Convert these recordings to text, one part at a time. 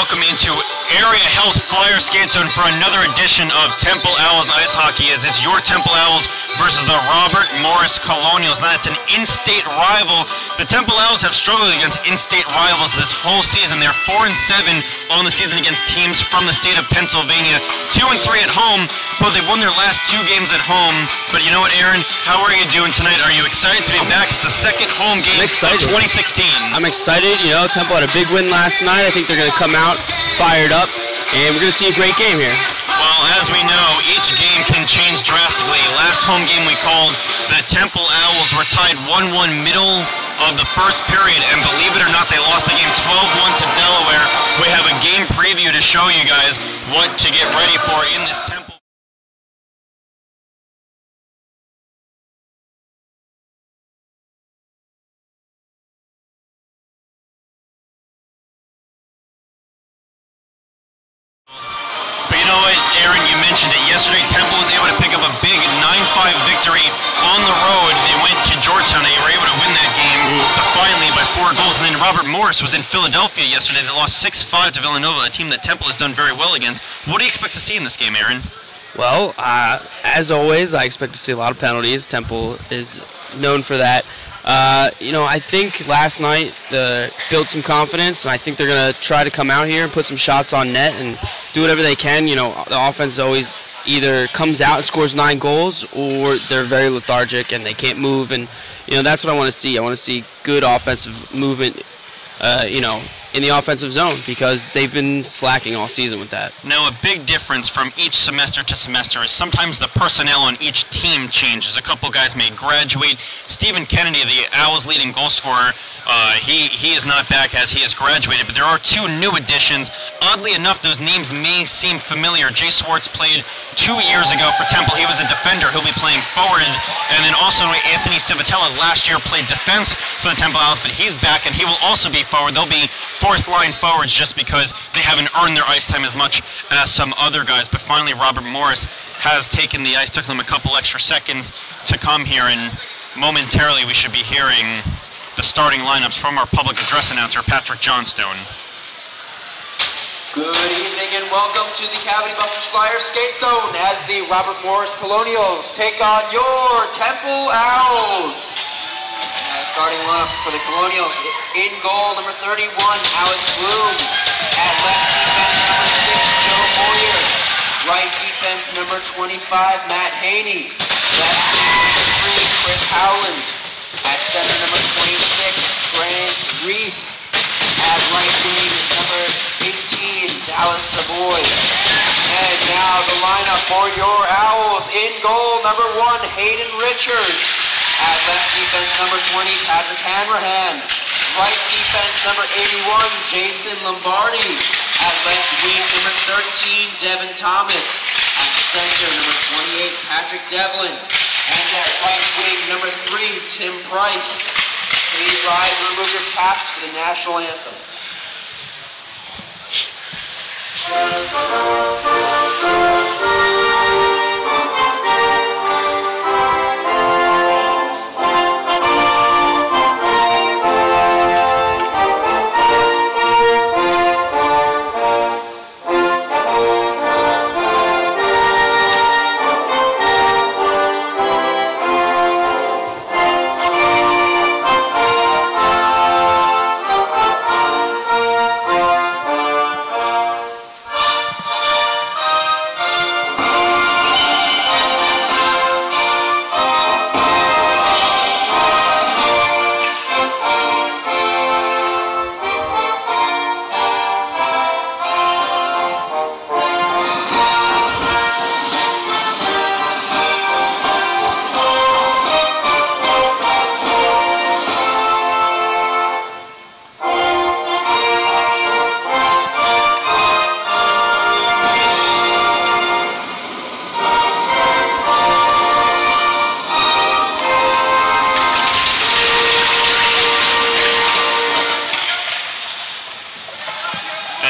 welcome into Area Health Flyer Skate Zone for another edition of Temple Owls Ice Hockey, as it's your Temple Owls versus the Robert Morris Colonials. Now, it's an in-state rival. The Temple Owls have struggled against in-state rivals this whole season. They're 4-7 on the season against teams from the state of Pennsylvania, 2-3 at home, but they've won their last 2 games at home. But you know what, Aaron? How are you doing tonight? Are you excited to be back? It's the second home game of 2016. I'm excited. You know, Temple had a big win last night. I think they're going to come out fired up, and we're going to see a great game here. Well, as we know, each game can change drastically. Last home game we called, the Temple Owls were tied 1-1 middle of the first period, and believe it or not, they lost the game 12-1 to Delaware. We have a game preview to show you guys what to get ready for in this Temple. Aaron, you mentioned it yesterday. Temple was able to pick up a big 9-5 victory on the road. They went to Georgetown. They were able to win that game defiantly by 4 goals. And then Robert Morris was in Philadelphia yesterday. They lost 6-5 to Villanova, a team that Temple has done very well against. What do you expect to see in this game, Aaron? Well, as always, I expect to see a lot of penalties. Temple is known for that. You know, I think last night built some confidence, and I think they're going to try to come out here and put some shots on net and do whatever they can. You know, the offense always either comes out and scores 9 goals, or they're very lethargic and they can't move. And, you know, that's what I want to see. I want to see good offensive movement, you know, in the offensive zone, because they've been slacking all season with that. Now, a big difference from each semester to semester is sometimes the personnel on each team changes. A couple guys may graduate. Stephen Kennedy, the Owls' leading goal scorer, he is not back as he has graduated, but there are 2 new additions. Oddly enough, those names may seem familiar. Jay Swartz played 2 years ago for Temple. He was a defender. He'll be playing forward. And then also Anthony Civitella last year played defense for the Temple Owls, but he's back and he will also be forward. They'll be 4th line forwards just because they haven't earned their ice time as much as some other guys. But finally, Robert Morris has taken the ice. Took them a couple extra seconds to come here, and momentarily we should be hearing the starting lineups from our public address announcer, Patrick Johnstone. Good evening and welcome to the Cavity Busters Flyer Skate Zone as the Robert Morris Colonials take on your Temple Owls. Starting lineup for the Colonials: in goal, number 31, Alex Bloom. At left defense, number 6, Joe Moyer. Right defense, number 25, Matt Haney. Left wing, number 3, Chris Howland. At center, number 26, Grant Reese. At right wing, number 18, Dallas Savoy. And now the lineup for your Owls. In goal, number 1, Hayden Richards. At left defense, number 20, Patrick Hanrahan. Right defense, number 81, Jason Lombardi. At left wing, number 13, Devin Thomas. At center, number 28, Patrick Devlin. And at right wing, number 3, Tim Price. Please rise and remove your caps for the national anthem.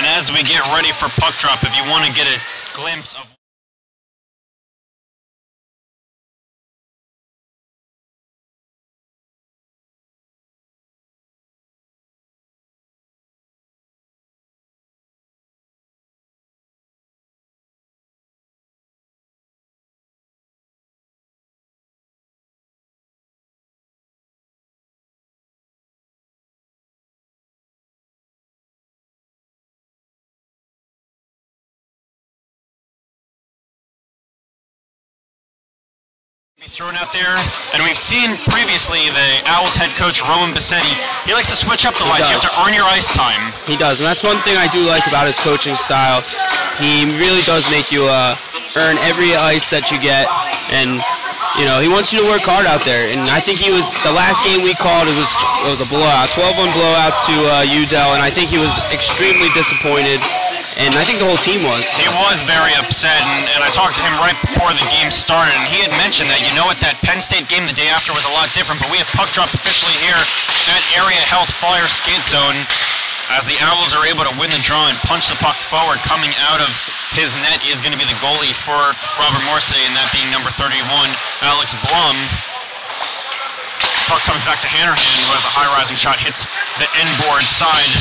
As we get ready for puck drop, if you want to get a glimpse of Thrown out there, and we've seen previously the Owls head coach Roman Bassetti. He likes to switch up the lights. You have to earn your ice time. He does, and that's one thing I do like about his coaching style. He really does make you earn every ice that you get, and you know he wants you to work hard out there. And I think he was the last game we called. It was a blowout, 12-1 blowout to Udell, and I think he was extremely disappointed. And I think the whole team was. He was very upset, and I talked to him right before the game started, and he had mentioned that, you know what, that Penn State game the day after was a lot different, but we have puck drop officially here at Area Health Flyer Skate Zone as the Owls are able to win the draw and punch the puck forward. Coming out of his net is going to be the goalie for Robert Morris today, and that being number 31, Alex Blum. Puck comes back to Hanrahan, who has a high-rising shot, hits the end board side.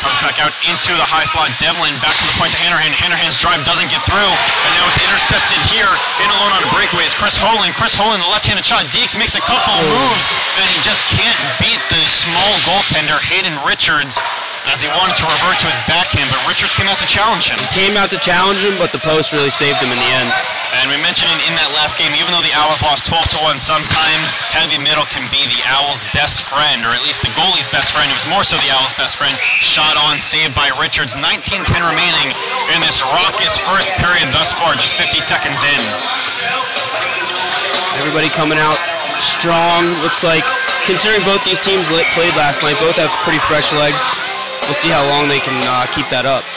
Comes back out into the high slot. Devlin back to the point to Hanrahan. Hanrahan's drive doesn't get through, and now it's intercepted here. In alone on a breakaway is Chris Holland. Chris Holland, the left-handed shot. Deeks makes a couple moves, and he just can't beat the small goaltender, Hayden Richards, as he wanted to revert to his backhand, but Richards came out to challenge him. Came out to challenge him, but the post really saved him in the end. And we mentioned in that last game, even though the Owls lost 12-1, sometimes heavy middle can be the Owls' best friend, or at least the goalie's best friend. It was more so the Owls' best friend. Shot on, saved by Richards. 19-10 remaining in this raucous first period thus far, just 50 seconds in. Everybody coming out strong. Looks like, considering both these teams played last night, both have pretty fresh legs. We'll see how long they can keep that up.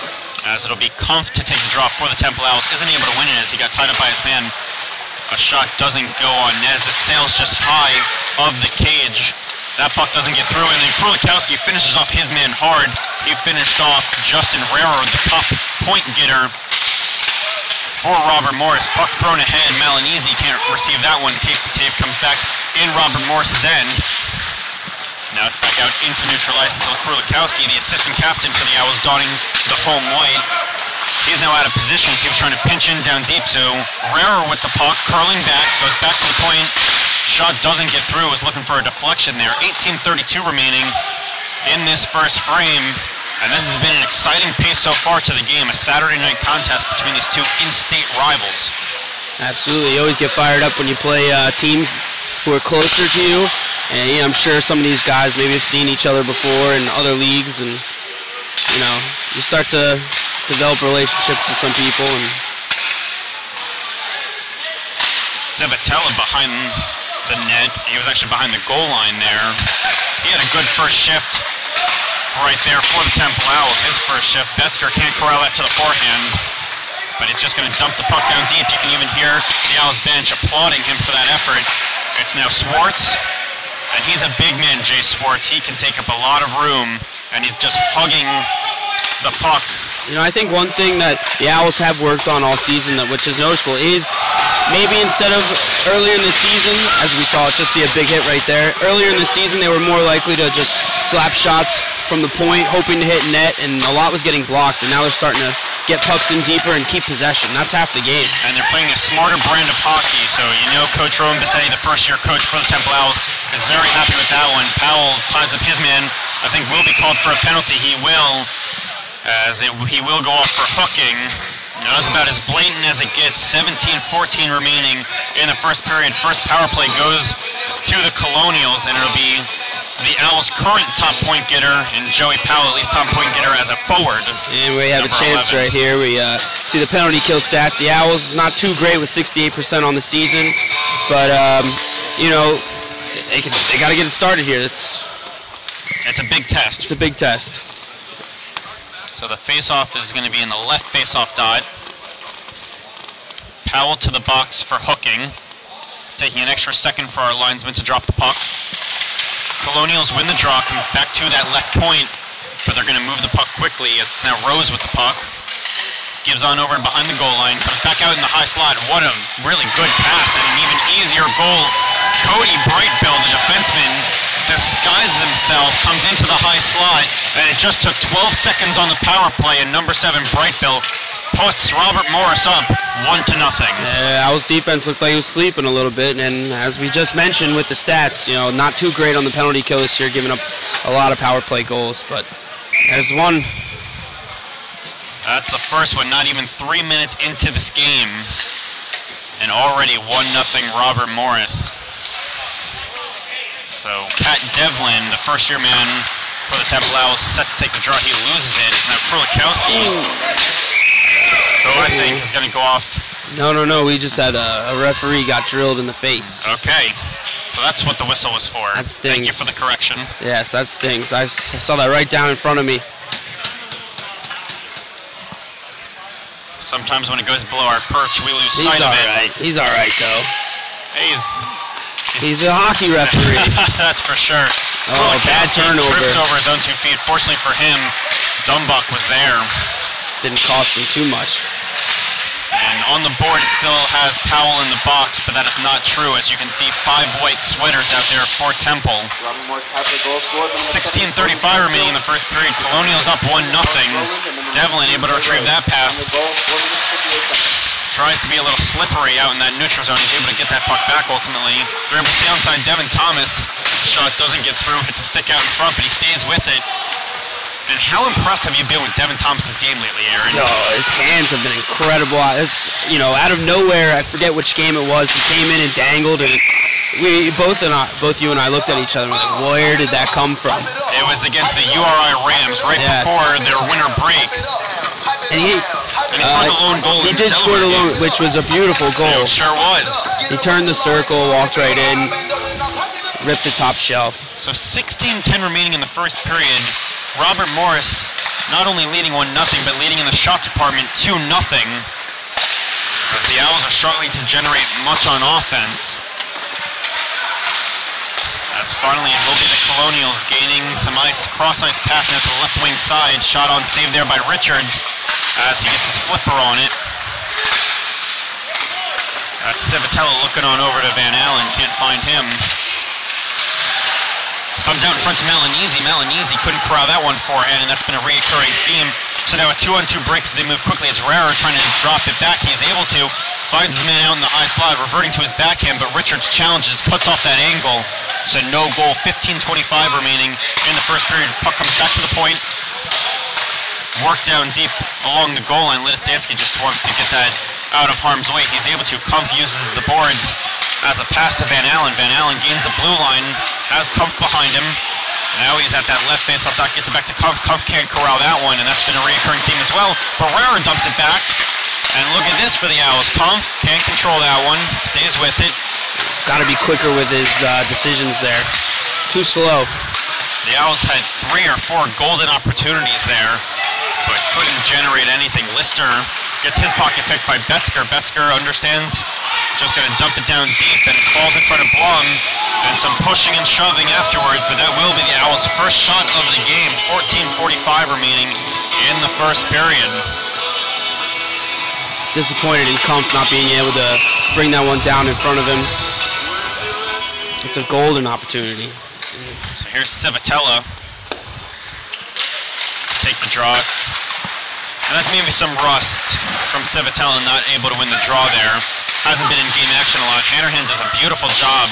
As it'll be Kumpf to take the draw for the Temple Owls. Isn't able to win it as he got tied up by his man. A shot doesn't go on net as it sails just high of the cage. That puck doesn't get through, and then Krulikowski finishes off his man hard. He finished off Justin Rarer, the top point getter for Robert Morris. Puck thrown ahead. Malinese can't receive that one. Tape to tape comes back in Robert Morris's end. Now it's back out into neutral ice until Krulikowski, the assistant captain for the Owls, donning the home white. He's now out of position, so he was trying to pinch in down deep. So Rarer with the puck, curling back, goes back to the point. Shot doesn't get through, was looking for a deflection there. 18:32 remaining in this first frame. And this has been an exciting pace so far to the game, a Saturday night contest between these two in-state rivals. Absolutely, you always get fired up when you play teams who are closer to you. And I'm sure some of these guys maybe have seen each other before in other leagues, and you know, you start to develop relationships with some people. And Sabatella behind the net. He was actually behind the goal line there. He had a good first shift right there for the Temple Owls. His first shift. Betzger can't corral that to the forehand, but he's just going to dump the puck down deep. You can even hear the Owls bench applauding him for that effort. It's now Swartz. And he's a big man, Jay Swartz. He can take up a lot of room, and he's just hugging the puck. You know, I think one thing that the Owls have worked on all season, which is noticeable, is maybe instead of earlier in the season, as we saw, just see a big hit right there. Earlier in the season, they were more likely to just slap shots from the point, hoping to hit net, and a lot was getting blocked. And now they're starting to get pucks in deeper and keep possession. That's half the game. And they're playing a smarter brand of hockey. So you know Coach Roman Bassetti, the first-year coach for the Temple Owls, is very happy with that one. Powell ties up his man. I think will be called for a penalty. He will, he will go off for hooking. That was about as blatant as it gets. 17-14 remaining in the first period. First power play goes to the Colonials, and it'll be the Owls' current top point getter, and Joey Powell, at least top point getter as a forward. And we have a chance 11. Right here. We see the penalty kill stats. The Owls not too great with 68% on the season, but you know, they got to get it started here. It's a big test. It's a big test. So the face-off is going to be in the left face-off dot. Powell to the box for hooking, taking an extra second for our linesman to drop the puck. Colonials win the draw, comes back to that left point, but they're going to move the puck quickly as it's now Rose with the puck. Gives on over and behind the goal line, comes back out in the high slot. What a really good pass and an even easier goal. Cody Brightbill, the defenseman, disguises himself, comes into the high slot, and it just took 12 seconds on the power play, and number 7 Brightbill puts Robert Morris up 1-0. Owls defense looked like he was sleeping a little bit, and as we just mentioned with the stats, you know, not too great on the penalty kill this year, giving up a lot of power play goals, but there's one. That's the first one, not even 3 minutes into this game. and already 1-0 Robert Morris. So Pat Devlin, the first-year man for the Temple Owls, set to take the draw. He loses it. Now Krulikowski, who I think is going to go off. No. We just had a referee got drilled in the face. Okay. So that's what the whistle was for. That stings. Thank you for the correction. Yes, that stings. I saw that right down in front of me. Sometimes when it goes below our perch, we lose sight of it. Right. He's all right, though. He's a hockey referee. That's for sure. Oh, bad turnover. Trips over his own 2 feet. Fortunately for him, Dumbuck was there. Didn't cost him too much. And on the board, it still has Powell in the box, but that is not true. As you can see, 5 white sweaters out there for Temple. 16:35 remaining in the first period. Colonials up 1-0. Devlin able to retrieve that pass. Tries to be a little slippery out in that neutral zone. He's able to get that puck back ultimately. They're able to stay onside Devin Thomas. Shot doesn't get through. Hits a stick out in front, but he stays with it. And how impressed have you been with Devin Thomas's game lately, Aaron? No, his hands have been incredible. It's, out of nowhere, I forget which game it was, he came in and dangled, and both you and I looked at each other and were like, where did that come from? It was against the URI Rams right before their winter break. And he scored the lone goal. He did score the lone, which was a beautiful goal. It sure was. He turned the circle, walked right in, ripped the top shelf. So 16:10 remaining in the first period. Robert Morris not only leading 1-0, but leading in the shot department 2-0. As the Owls are struggling to generate much on offense. As finally it will be the Colonials gaining some cross-ice pass now to the left wing side. Shot on save there by Richards as he gets his flipper on it. That's Civitella looking on over to Van Allen, can't find him. Comes out in front to Malinese. Malinese couldn't corral that one forehand, and that's been a reoccurring theme. So now a 2-on-2 break if they move quickly. It's Rarer trying to drop it back. He's able to. Finds his man out in the high slot, reverting to his backhand, but Richards challenges, cuts off that angle. So no goal, 15:25 remaining in the first period. Puck comes back to the point. Work down deep along the goal line. Litistansky just wants to get that out of harm's way. He's able to. Kumpf uses the boards as a pass to Van Allen. Van Allen gains the blue line, has Kumpf behind him. Now he's at that left face-off dot, gets it back to Kumpf. Kumpf can't corral that one, and that's been a recurring theme as well. Barrera dumps it back, and look at this for the Owls. Kumpf can't control that one, stays with it. Got to be quicker with his decisions there. Too slow. The Owls had 3 or 4 golden opportunities there, but couldn't generate anything. Lister gets his pocket picked by Betzger. Betzger understands, just going to dump it down deep, and it falls in front of Blum, and some pushing and shoving afterwards, but that will be the Owls' first shot of the game. 14:45 remaining in the first period. Disappointed in Kumpf not being able to bring that one down in front of him. It's a golden opportunity. So here's Civitella to take the draw. And that's maybe some rust from Civitella not able to win the draw there. Hasn't been in game action a lot. Hannerhan does a beautiful job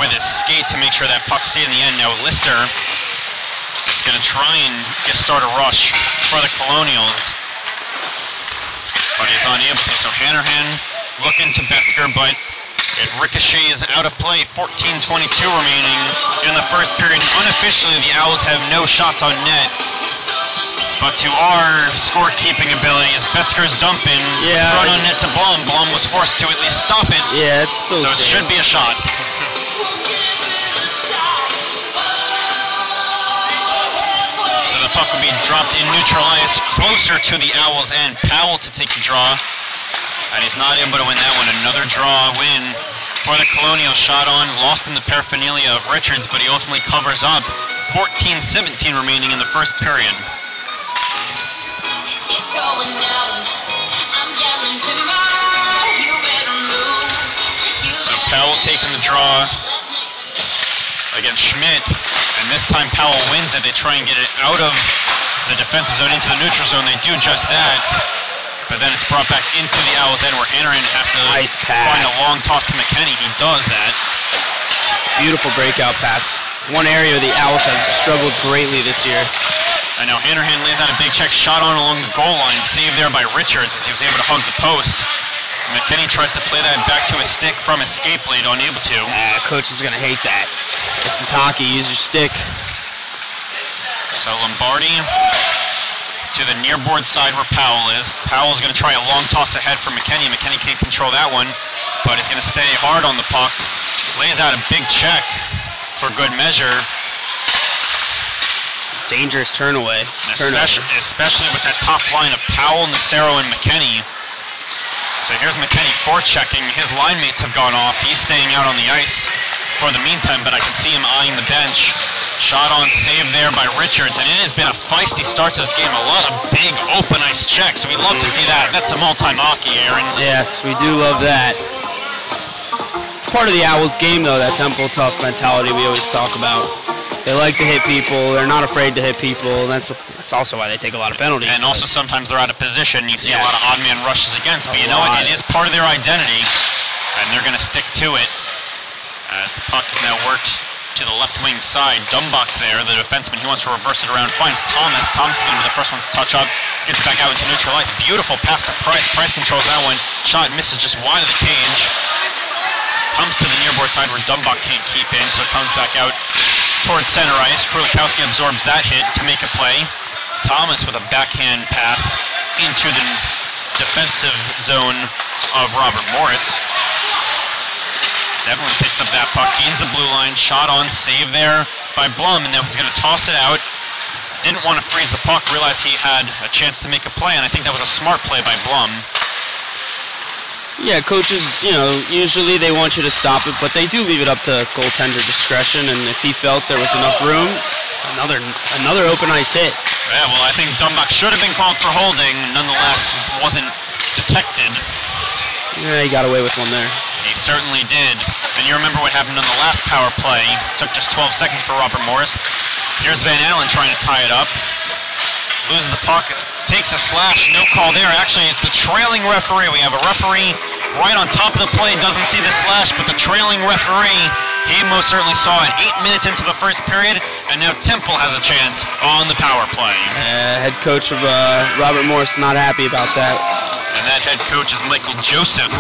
with his skate to make sure that puck stayed in the end. Now Lister is going to try and start a rush for the Colonials, but he's unable to. So Hannerhan looking to Betzger, but it ricochets out of play. 14:22 remaining in the first period. Unofficially, the Owls have no shots on net. But to our scorekeeping abilities, Betzger's dumping. Yeah. Thrown on net to Blum. Blum was forced to at least stop it. Yeah, it's so it should be a shot. So the puck will be dropped in neutral ice closer to the Owls and Powell to take the draw. And he's not able to win that one. Another draw win for the Colonials. Shot on, lost in the paraphernalia of Richards, but he ultimately covers up. 14:17 remaining in the first period. So Powell taking the draw against Schmidt, and this time Powell wins it. They try and get it out of the defensive zone into the neutral zone. They do just that. But then it's brought back into the Owls' end where Hannerhan has to find a long toss to McKenney. He does that. Beautiful breakout pass. One area the Owls have struggled greatly this year. And now Hannerhan lays out a big check, shot on along the goal line, saved there by Richards as he was able to hug the post. McKinney tries to play that back to his stick from escape late, unable to. Coach is going to hate that. This is hockey. Use your stick. So Lombardi to the near board side where Powell is. Powell's going to try a long toss ahead for McKinney. McKinney can't control that one, but he's going to stay hard on the puck. Lays out a big check for good measure. Dangerous turnover. Especially with that top line of Powell, Nacero, and McKinney. So here's McKinney forechecking. His line mates have gone off. He's staying out on the ice for the meantime, but I can see him eyeing the bench. Shot on save there by Richards, and it has been a feisty start to this game. A lot of big open ice checks. We love to see that. That's some all-time hockey, Aaron. Yes, we do love that. It's part of the Owls game, though, that temple tough mentality we always talk about. They like to hit people. They're not afraid to hit people. And that's also why they take a lot of penalties. And also sometimes they're out of position. You see a lot of odd man rushes against. But you know what? It is part of their identity. And they're going to stick to it. As the puck is now worked to the left wing side. Dumbach's there, the defenseman. He wants to reverse it around. Finds Thomas. Thomas is going to be the first one to touch up. Gets back out into neutral ice. Beautiful pass to Price. Price controls that one. Shot misses just wide of the cage. Comes to the near board side where Dumbach can't keep in. So it comes back out towards center ice. Krulikowski absorbs that hit to make a play. Thomas with a backhand pass into the defensive zone of Robert Morris. Definitely picks up that puck, gains the blue line, shot on, save there by Blum, and now he's going to toss it out. Didn't want to freeze the puck, realized he had a chance to make a play, and I think that was a smart play by Blum. Yeah, coaches, usually they want you to stop it, but they do leave it up to goaltender discretion, and if he felt there was enough room, another open ice hit. Yeah, well, I think Dumbach should have been called for holding, nonetheless wasn't detected. Yeah, he got away with one there. He certainly did. And you remember what happened on the last power play. Took just 12 seconds for Robert Morris. Here's Van Allen trying to tie it up. Loses the puck. Takes a slash. No call there. Actually, it's the trailing referee. We have a referee right on top of the play. Doesn't see the slash, but the trailing referee, he most certainly saw it 8 minutes into the first period. And now Temple has a chance on the power play. Head coach of Robert Morris not happy about that. And that head coach is Michael Joseph.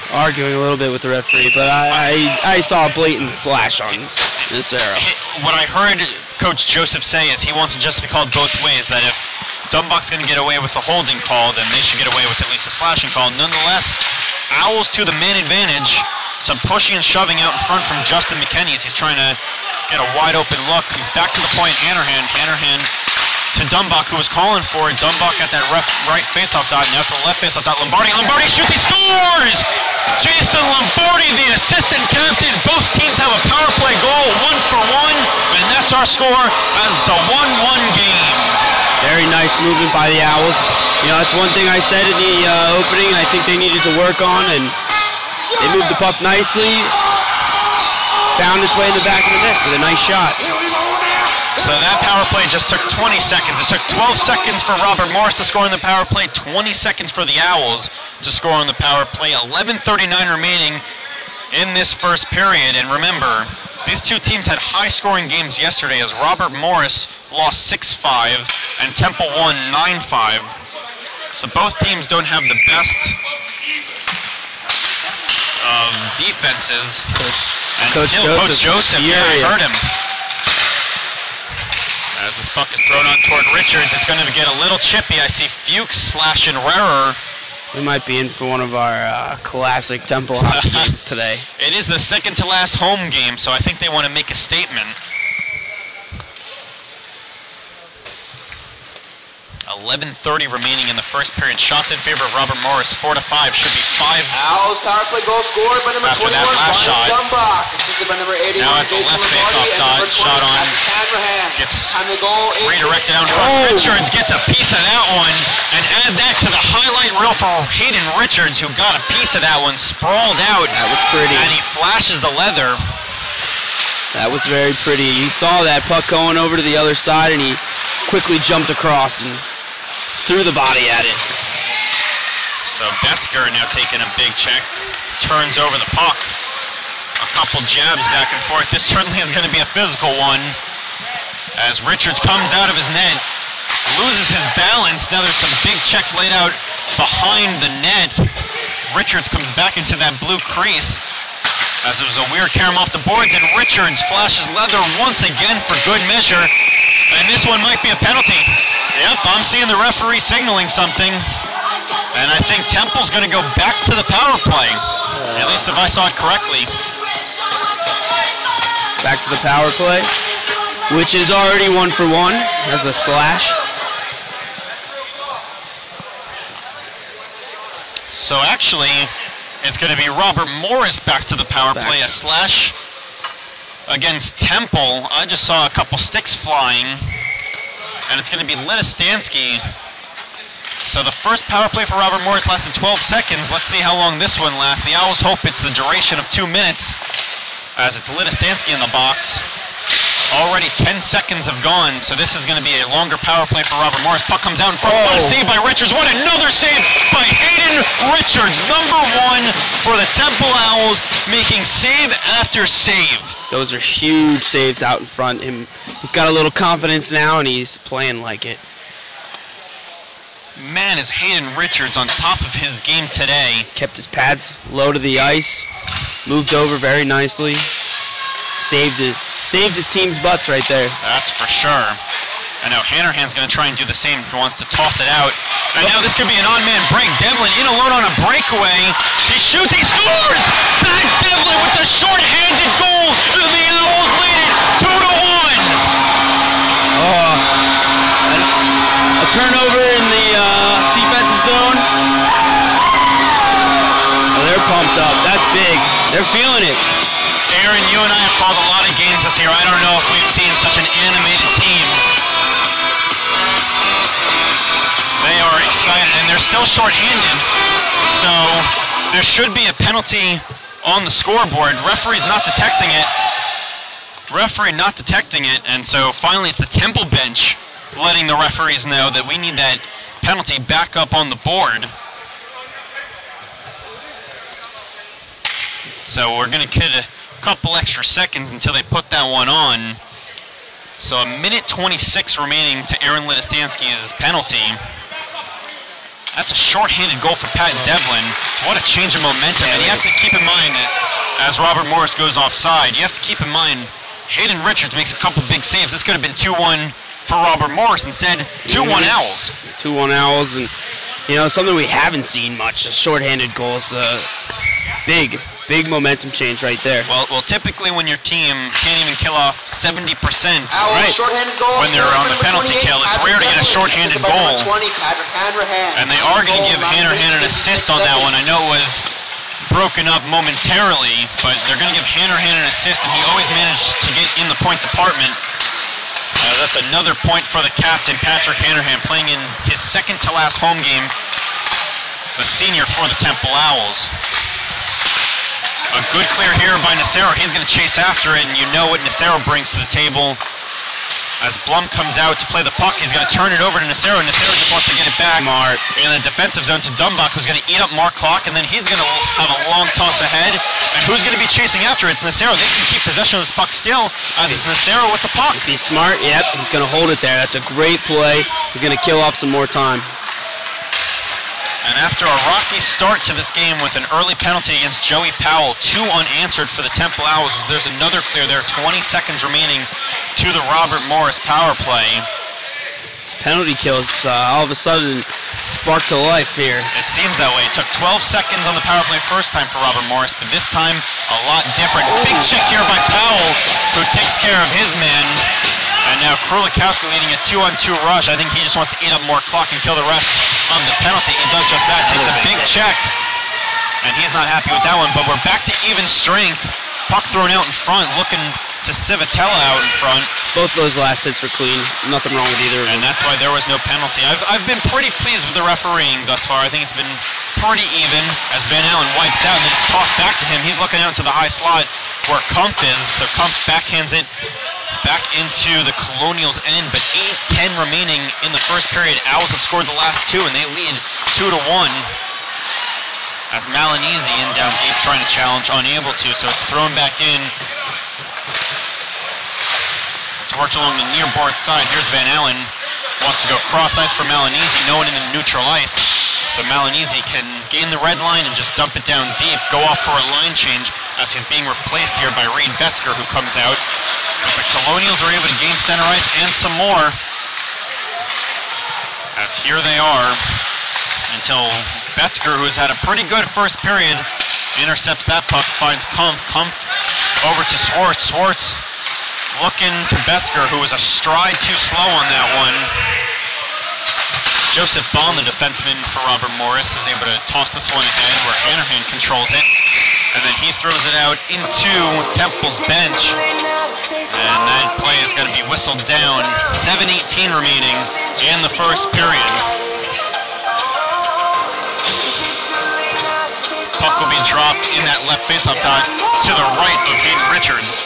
Arguing a little bit with the referee, but I saw a blatant slash on Nacero. What I heard Coach Joseph say is he wants it just to be called both ways, that if Dumbach's going to get away with the holding call, then they should get away with at least a slashing call. Nonetheless, Owls to the man advantage. Some pushing and shoving out in front from Justin McKinney as he's trying to get a wide open look. Comes back to the point, Hannerhan to Dumbach, who was calling for it. Dumbach at that right faceoff dot, now to the left faceoff dot. Lombardi shoots, he scores! Jason Lombardi, the assistant captain. Both teams have a power play goal, 1-for-1, and that's our score as it's a 1-1 game. Very nice movement by the Owls. That's one thing I said in the opening I think they needed to work on, and they moved the puck nicely, found its way in the back of the net with a nice shot. So that power play just took 20 seconds. It took 12 seconds for Robert Morris to score on the power play, 20 seconds for the Owls to score on the power play. 11:39 remaining in this first period. And remember, these two teams had high-scoring games yesterday as Robert Morris lost 6-5 and Temple won 9-5. So both teams don't have the best of defenses. Coach Joseph, yeah, I heard him. As this puck is thrown on toward Richards, it's going to get a little chippy. I see Fuchs slash and Rarer. We might be in for one of our classic Temple hockey games today. It is the second to last home game, so I think they want to make a statement. 11:30 remaining in the first period. Shots in favor of Robert Morris, 4-5. Should be 5. Owls power play goal scored by number 21, Dumbach. Assisted by number 81, now at the left face-off dot, shot on. Gets redirected out in front. Richards gets a piece of that one, and add that to the highlight reel for Hayden Richards, who got a piece of that one, sprawled out. That was pretty. And he flashes the leather. That was very pretty. He saw that puck going over to the other side, and he quickly jumped across and threw the body at it. So Betzger now taking a big check, turns over the puck. A couple jabs back and forth. This certainly is going to be a physical one as Richards comes out of his net. loses his balance. Now there's some big checks laid out behind the net. Richards comes back into that blue crease as it was a weird carom off the boards, and Richards flashes leather once again for good measure. And this one might be a penalty. Yep, I'm seeing the referee signaling something. And I think Temple's going to go back to the power play. At least if I saw it correctly. Back to the power play, which is already 1 for 1 as a slash. So actually, it's going to be Robert Morris back to the power play, a slash against Temple. I just saw a couple sticks flying, and it's going to be Ledistansky. So the first power play for Robert Morris lasted 12 seconds. Let's see how long this one lasts. The Owls hope it's the duration of 2 minutes, as it's Ledistansky in the box. Already 10 seconds have gone, so this is going to be a longer power play for Robert Morris. Puck comes out in front. What a save by Richards. What another save by Hayden Richards. Number 1 for the Temple Owls, making save after save. Those are huge saves out in front. He's got a little confidence now, and he's playing like it. Man, is Hayden Richards on top of his game today. Kept his pads low to the ice. Moved over very nicely. Saved his team's butts right there. That's for sure. And now Hanrahan's going to try and do the same, wants to toss it out. And now this could be an on-man break. Devlin in alone on a breakaway. He shoots, he scores! Back Devlin with the short-handed goal. The Owls lead it 2-1. A turnover in the defensive zone. Oh, they're pumped up. That's big. They're feeling it. Aaron, you and I have called a lot of games this year. I don't know if we've seen such an animated team. They are excited, and they're still short-handed. So there should be a penalty on the scoreboard. Referee's not detecting it. Referee not detecting it, and so finally it's the Temple bench letting the referees know that we need that penalty back up on the board. So we're going to get a couple extra seconds until they put that one on. So 1:26 remaining to Aaron Ledistansky's penalty. That's a short-handed goal for Pat Devlin. What a change of momentum. And you have to keep in mind that as Robert Morris goes offside, you have to keep in mind Hayden Richards makes a couple big saves. This could have been 2-1 for Robert Morris. Instead, 2-1 Owls. 2-1 Owls, and something we haven't seen much, short-handed goals. Big momentum change right there. Well, typically when your team can't even kill off 70%, right, when they're on the penalty kill, it's rare to get a short-handed goal. And they are going to give Hanrahan an assist on that one. I know it was broken up momentarily, but they're going to give Hanrahan an assist, and he always managed to get in the point department. That's another point for the captain, Patrick Hanrahan, playing in his second-to-last home game, the senior for the Temple Owls. A good clear here by Nacero. He's going to chase after it, and you know what Nacero brings to the table. As Blum comes out to play the puck, he's going to turn it over to Nacero. Nacero just wants to get it back in the defensive zone to Dumbach, who's going to eat up more clock, and then he's going to have a long toss ahead. And who's going to be chasing after it? It's Nacero. They can keep possession of this puck still, as it's Nacero with the puck. If he's smart, yep, he's going to hold it there. That's a great play. He's going to kill off some more time. And after a rocky start to this game with an early penalty against Joey Powell, 2 unanswered for the Temple Owls, as there's another clear there, 20 seconds remaining to the Robert Morris power play. This penalty kill is all of a sudden sparked to life here. It seems that way. It took 12 seconds on the power play first time for Robert Morris, but this time a lot different. Big check here by Powell, who takes care of his man. And now Krulikowski leading a 2-on-2 rush. I think he just wants to eat up more clock and kill the rest of the penalty. He does just that. Takes a big check. And he's not happy with that one. But we're back to even strength. Puck thrown out in front, looking to Civitella out in front. Both those last hits were clean. Nothing wrong with either of them. And that's why there was no penalty. I've been pretty pleased with the refereeing thus far. I think it's been pretty even as Van Allen wipes out, and then it's tossed back to him. He's looking out to the high slot where Kumpf is. So Kumpf backhands it back into the Colonials' end, but 8:10 remaining in the first period. Owls have scored the last 2, and they lead 2-1. As Malinese in down deep trying to challenge, unable to, so it's thrown back in. It's worked along the near board side. Here's Van Allen. Wants to go cross ice for Malinese, no one in the neutral ice. So Malinese can gain the red line and just dump it down deep, go off for a line change as he's being replaced here by Reed Betzger, who comes out. But the Colonials are able to gain center ice and some more. As here they are until Betzger, who's had a pretty good first period, intercepts that puck, finds Kumpf. Kumpf over to Swartz. Swartz looking to Betzger, who was a stride too slow on that one. Joseph Bond, the defenseman for Robert Morris, is able to toss this one ahead where Hanrahan controls it. And then he throws it out into Temple's bench. And that play is going to be whistled down. 7:18 remaining in the first period. Puck will be dropped in that left faceoff dot to the right of Hayden Richards.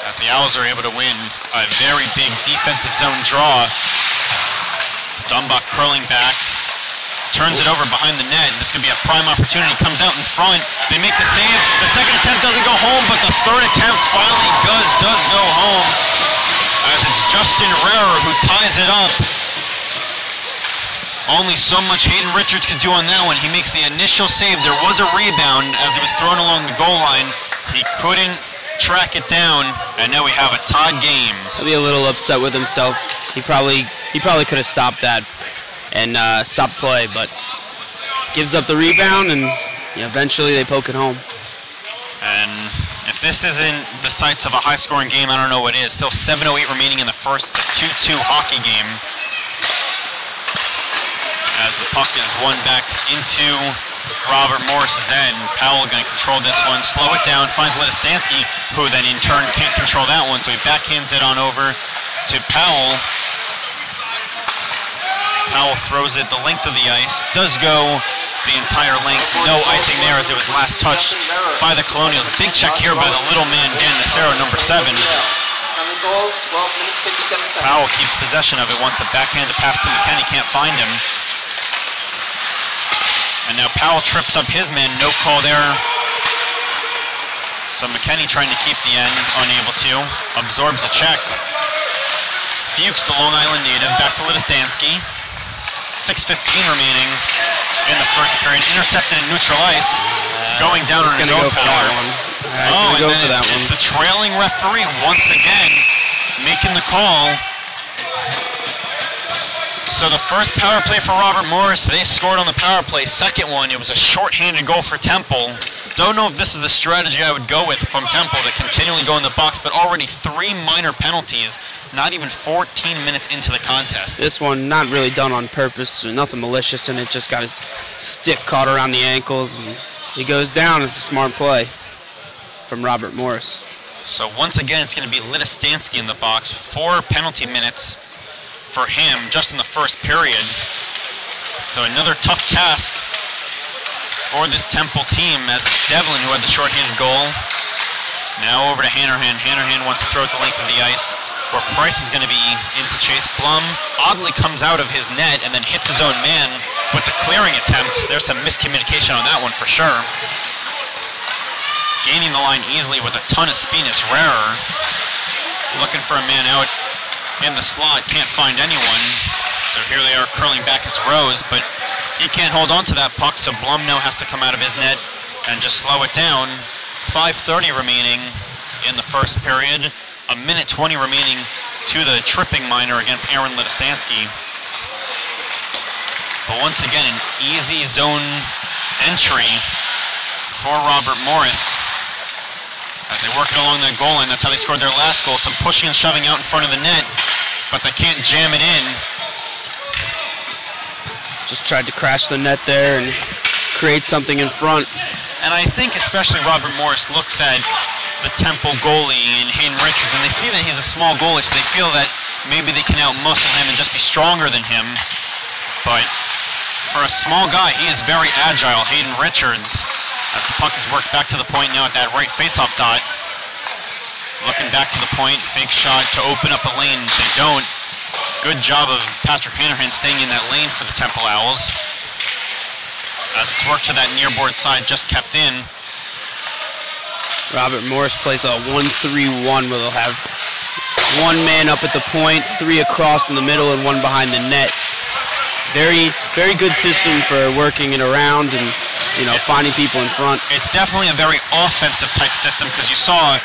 As the Owls are able to win a very big defensive zone draw. Dumbach curling back, turns it over behind the net. This could be a prime opportunity. Comes out in front. They make the save. The second attempt doesn't go home, but the third attempt finally does go home. As it's Justin Rarer who ties it up. Only so much Hayden Richards could do on that one. He makes the initial save. There was a rebound as it was thrown along the goal line. He couldn't track it down, and now we have a tied game. He'll be a little upset with himself. He probably could have stopped that and stopped play, but gives up the rebound, and eventually they poke it home. And if this isn't the sights of a high-scoring game, I don't know what is. Still 7:08 remaining in the first. It's a 2-2 hockey game. As the puck is won back into Robert Morris's end. Powell going to control this one, slow it down, finds Ledistansky, who then in turn can't control that one, so he backhands it on over to Powell. Powell throws it the length of the ice, does go the entire length, no icing there as it was last touched by the Colonials. Big check here by the little man, Dan Nacero, number 7. Powell keeps possession of it, wants the backhanded pass to McKenny, can't find him. And now Powell trips up his man, no call there. So McKenny trying to keep the end, unable to. Absorbs a check. Fuchs, the Long Island native, back to Ledistansky. 6:15 remaining in the first period. Intercepted in neutral ice. Going down on his own power. Oh, and then it's the trailing referee once again making the call. So the first power play for Robert Morris, they scored on the power play. Second one, it was a shorthanded goal for Temple. Don't know if this is the strategy I would go with from Temple to continually go in the box, but already 3 minor penalties, not even 14 minutes into the contest. This one not really done on purpose, nothing malicious in it, just got his stick caught around the ankles, and he goes down. It's a smart play from Robert Morris. So once again, it's going to be Ledistansky in the box. 4 penalty minutes for him just in the first period. So another tough task for this Temple team, as it's Devlin who had the shorthanded goal. Now over to Hanrahan. Hanrahan wants to throw it the length of the ice, where Price is going to be into chase. Blum oddly comes out of his net and then hits his own man with the clearing attempt. There's some miscommunication on that one for sure. Gaining the line easily with a ton of speed is Rarer. Looking for a man out in the slot, can't find anyone. So here they are curling back as Rose, but he can't hold on to that puck, so Blum now has to come out of his net and just slow it down. 5:30 remaining in the first period. 1:20 remaining to the tripping minor against Aaron Ledistansky. But once again, an easy zone entry for Robert Morris. As they work it along that goal line, that's how they scored their last goal. Some pushing and shoving out in front of the net, but they can't jam it in. Just tried to crash the net there and create something in front. And I think especially Robert Morris looks at the Temple goalie and Hayden Richards, and they see that he's a small goalie, so they feel that maybe they can out-muscle him and just be stronger than him. But for a small guy, he is very agile, Hayden Richards. As the puck is worked back to the point now at that right faceoff dot. Looking back to the point, fake shot to open up a lane. They don't. Good job of Patrick Hanrahan staying in that lane for the Temple Owls. As it's worked to that near board side, just kept in. Robert Morris plays a 1-3-1 where they'll have one man up at the point, 3 across in the middle, and 1 behind the net. Very, very good system for working it around and, you know, finding people in front. It's definitely a very offensive type system because you saw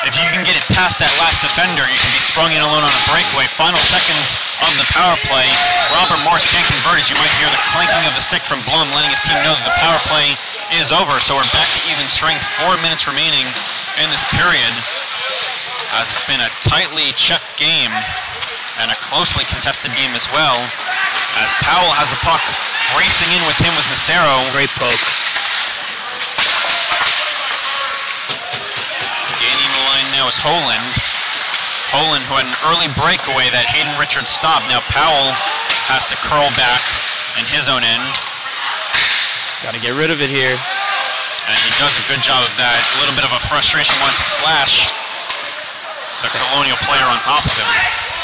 if you can get it past that last defender, you can be sprung in alone on a breakaway. Final seconds of the power play. Robert Morris can't convert as you might hear the clanking of the stick from Blum, letting his team know that the power play is over. So we're back to even strength. 4 minutes remaining in this period, as it's been a tightly checked game and a closely contested game as well. As Powell has the puck, racing in with him was Nacero. Great poke. Gaining the line now is Holand. Holand, who had an early breakaway that Hayden Richards stopped. Now Powell has to curl back in his own end. Got to get rid of it here. And he does a good job of that. A little bit of a frustration, wanting to slash the Colonial player on top of him.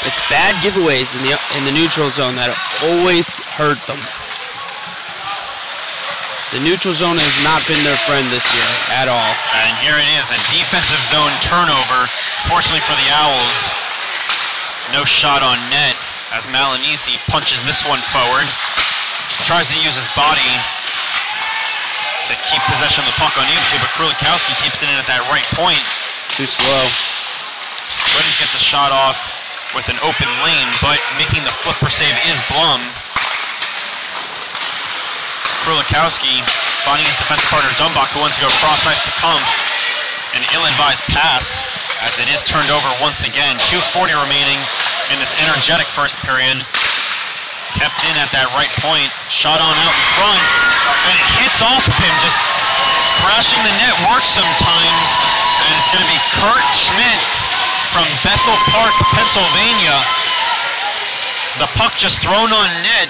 It's bad giveaways in the neutral zone that always hurt them. The neutral zone has not been their friend this year at all. And here it is, a defensive zone turnover. Fortunately for the Owls, no shot on net as Malinisi punches this one forward. Tries to use his body to keep possession of the puck unable to, but Krulikowski keeps it in at that right point. Too slow. Couldn't get the shot off with an open lane, but making the flipper save is Blum. Krulikowski finding his defensive partner Dumbach, who wants to go cross ice to Kumpf. An ill-advised pass as it is turned over once again. 2:40 remaining in this energetic first period. Kept in at that right point. Shot on out in front, and it hits off of him, just crashing the net. Works sometimes, and it's going to be Kurt Schmidt from Bethel Park, Pennsylvania. The puck just thrown on net,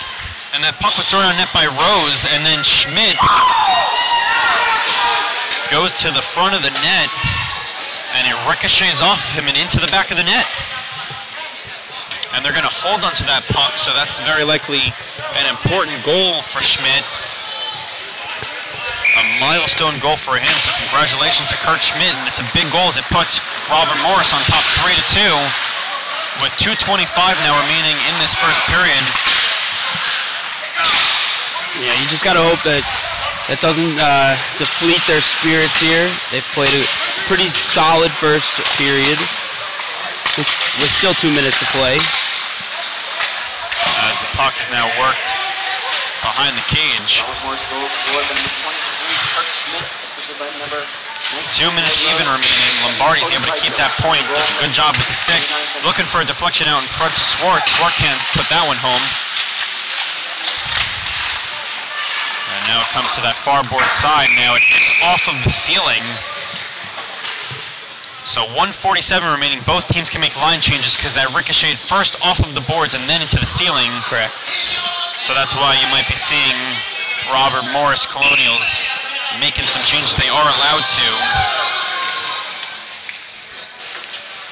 and that puck was thrown on net by Rose, and then Schmidt goes to the front of the net, and it ricochets off him and into the back of the net. And they're going to hold onto that puck, so that's very likely an important goal for Schmidt. A milestone goal for him, so congratulations to Kurt Schmidt, and it's a big goal as it puts Robert Morris on top 3-2 with 2:25 now remaining in this first period. Yeah, you just got to hope that that doesn't deplete their spirits here. They've played a pretty solid first period with still 2 minutes to play. As the puck is now worked behind the cage. 2 minutes even remaining. Lombardi's able to keep that point. Does a good job with the stick. Looking for a deflection out in front to Swart. Swart can't put that one home. And now it comes to that far board side. Now it hits off of the ceiling. So 1:47 remaining. Both teams can make line changes because that ricocheted first off of the boards and then into the ceiling. Correct. So that's why you might be seeing Robert Morris Colonials making some changes they are allowed to.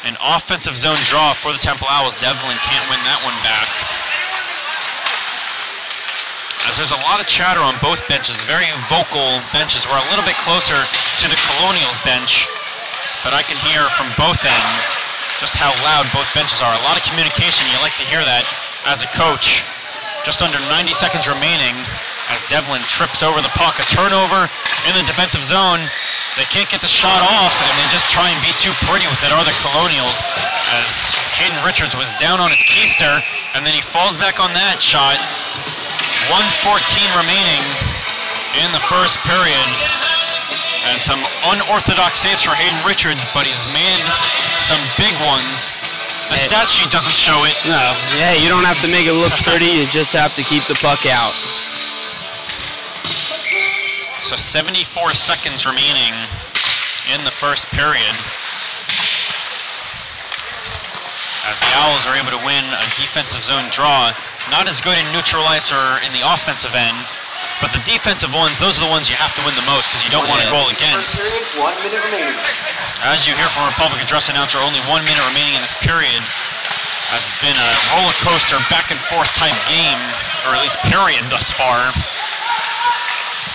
An offensive zone draw for the Temple Owls. Devlin can't win that one back. As there's a lot of chatter on both benches, very vocal benches. We're a little bit closer to the Colonials bench, but I can hear from both ends just how loud both benches are. A lot of communication, you like to hear that as a coach. Just under 90 seconds remaining as Devlin trips over the puck. A turnover in the defensive zone. They can't get the shot off, and they just try and be too pretty with it, are the Colonials, as Hayden Richards was down on his keister, and then he falls back on that shot. 1:14 remaining in the first period. And some unorthodox saves for Hayden Richards, but he's made some big ones. The stat sheet doesn't show it. No, yeah, you don't have to make it look pretty, you just have to keep the puck out. So 74 seconds remaining in the first period. As the Owls are able to win a defensive zone draw. Not as good in neutral ice or in the offensive end, but the defensive ones, those are the ones you have to win the most because you don't want to goal against. 1 minute remaining. As you hear from our public address announcer, only 1 minute remaining in this period. As it's been a roller coaster, back and forth type game, or at least period thus far.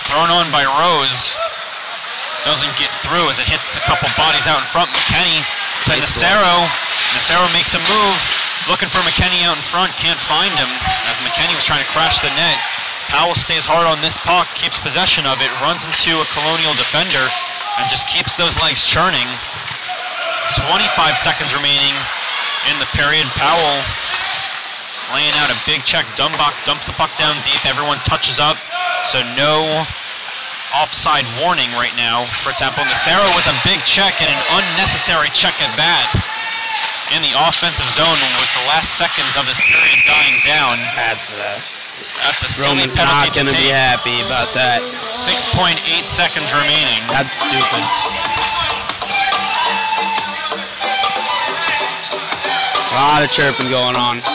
Thrown on by Rose. Doesn't get through as it hits a couple bodies out in front. McKenney to Nacero. Nacero makes a move, looking for McKenney out in front. Can't find him as McKenney was trying to crash the net. Powell stays hard on this puck, keeps possession of it, runs into a Colonial defender, and just keeps those legs churning. 25 seconds remaining in the period. Powell laying out a big check. Dumbach dumps the puck down deep. Everyone touches up, so no offside warning right now for Temple. Nacero with a big check and an unnecessary check at bat in the offensive zone with the last seconds of this period dying down. That's a silly Roman's penalty not going to be happy about that. 6.8 seconds remaining. That's stupid. A lot of chirping going on.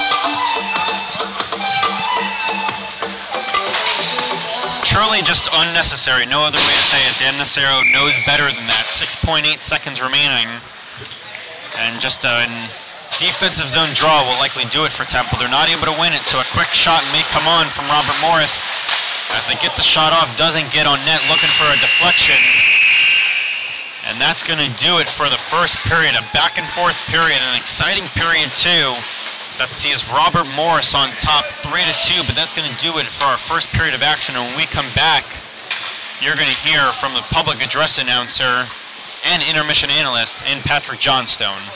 Surely just unnecessary. No other way to say it. Dan Nacero knows better than that. 6.8 seconds remaining. And just a defensive zone draw will likely do it for Temple. They're not able to win it, so a quick shot may come on from Robert Morris. As they get the shot off, doesn't get on net, looking for a deflection. And that's going to do it for the first period. A back and forth period, an exciting period too. That sees Robert Morris on top 3-2, but that's going to do it for our first period of action. And when we come back, you're going to hear from the public address announcer and intermission analyst in Patrick Johnstone.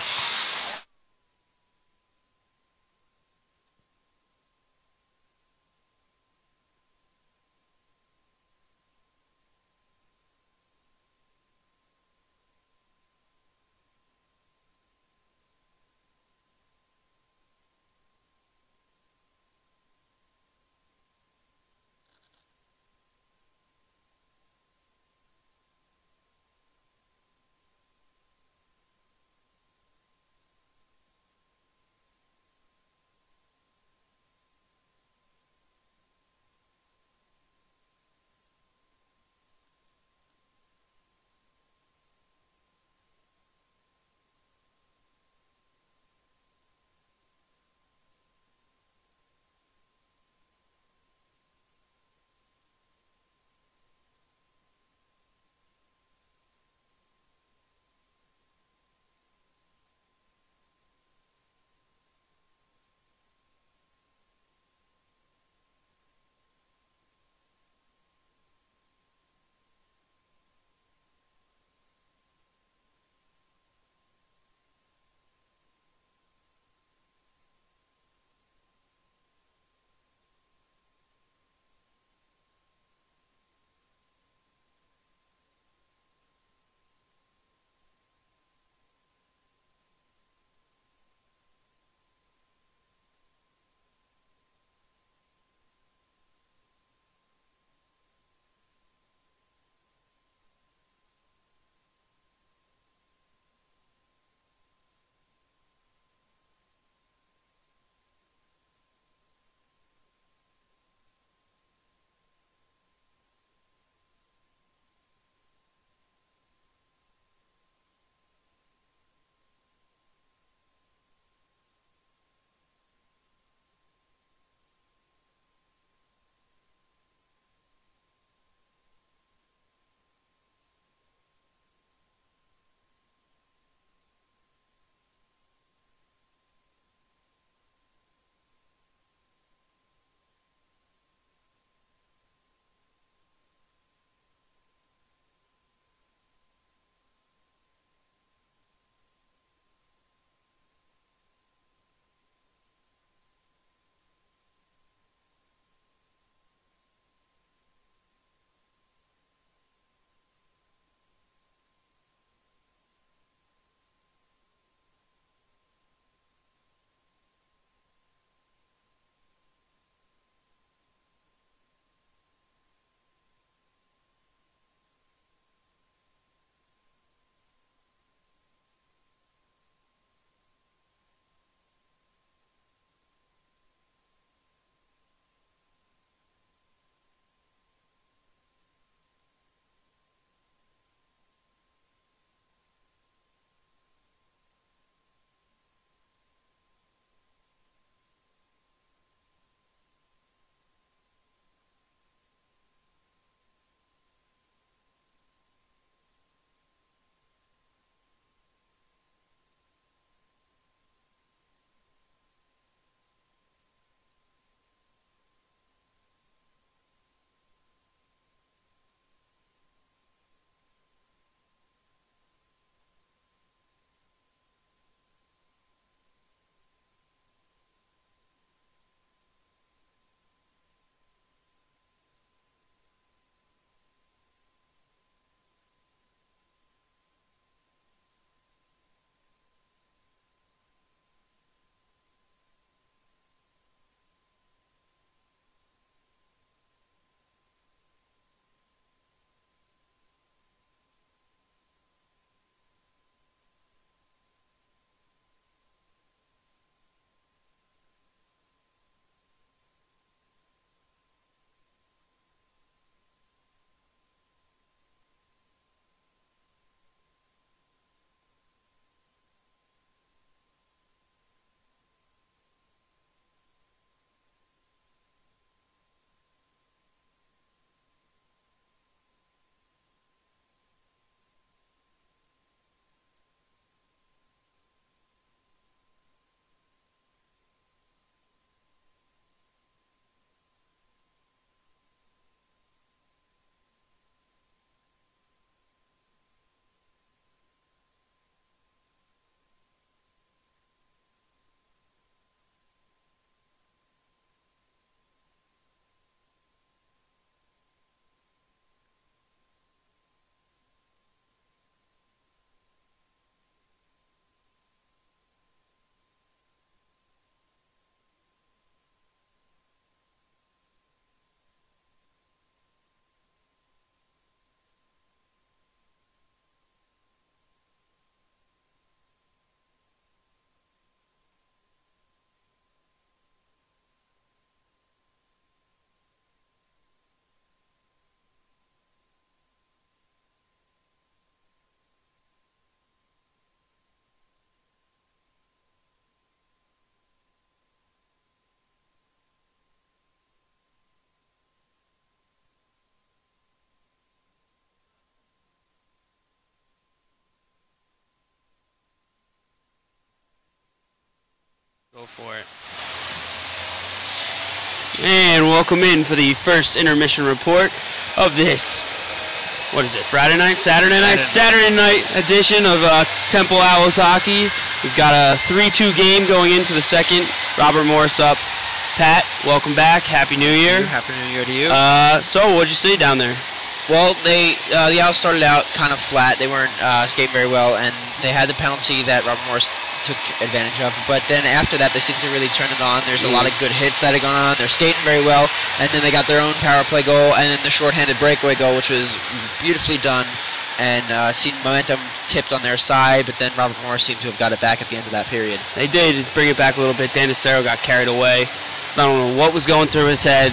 for it. And welcome in for the first intermission report of this, what is it, Friday night? Saturday night? Saturday night edition of Temple Owls hockey. We've got a 3-2 game going into the second. Robert Morris up. Pat, welcome back. Happy New Year. Happy New Year to you. So what'd you see down there? Well, the Owls started out kind of flat. They weren't skating very well, and they had the penalty that Robert Morris took advantage of. But then after that, they seemed to really turn it on. There's a lot of good hits that are going on. They're skating very well, and then they got their own power play goal, and then the shorthanded breakaway goal, which was beautifully done, and seen momentum tipped on their side. But then Robert Morris seemed to have got it back at the end of that period. They did bring it back a little bit. Dan DeCero got carried away. I don't know what was going through his head,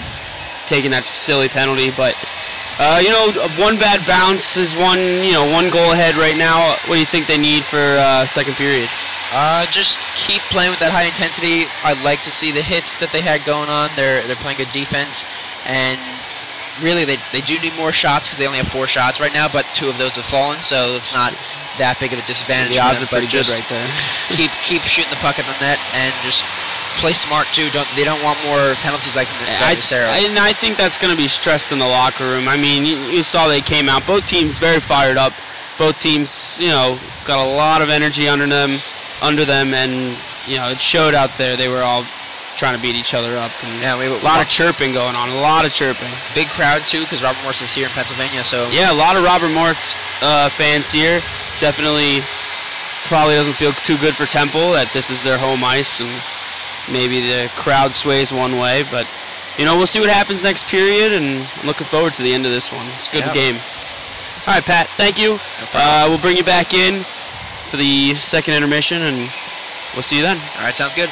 taking that silly penalty, but. One bad bounce is one goal ahead right now. What do you think they need for second period? Just keep playing with that high intensity. I'd like to see the hits that they had going on. They're playing good defense, and really they do need more shots because they only have 4 shots right now, but 2 of those have fallen, so it's not that big of a disadvantage. The odds are pretty good right there. keep shooting the puck at the net and just play smart too. They don't want more penalties like Sarah. I think that's going to be stressed in the locker room. I mean, you saw they came out. Both teams very fired up. Both teams, got a lot of energy under them, and it showed out there. They were all trying to beat each other up. And a lot of chirping going on. A lot of chirping. Big crowd too, because Robert Morris is here in Pennsylvania. So yeah, a lot of Robert Morris fans here. Definitely, probably doesn't feel too good for Temple that this is their home ice and. Maybe the crowd sways one way, but we'll see what happens next period, and I'm looking forward to the end of this one. It's a good game. All right, Pat, thank you. We'll bring you back in for the second intermission, and we'll see you then. All right, sounds good.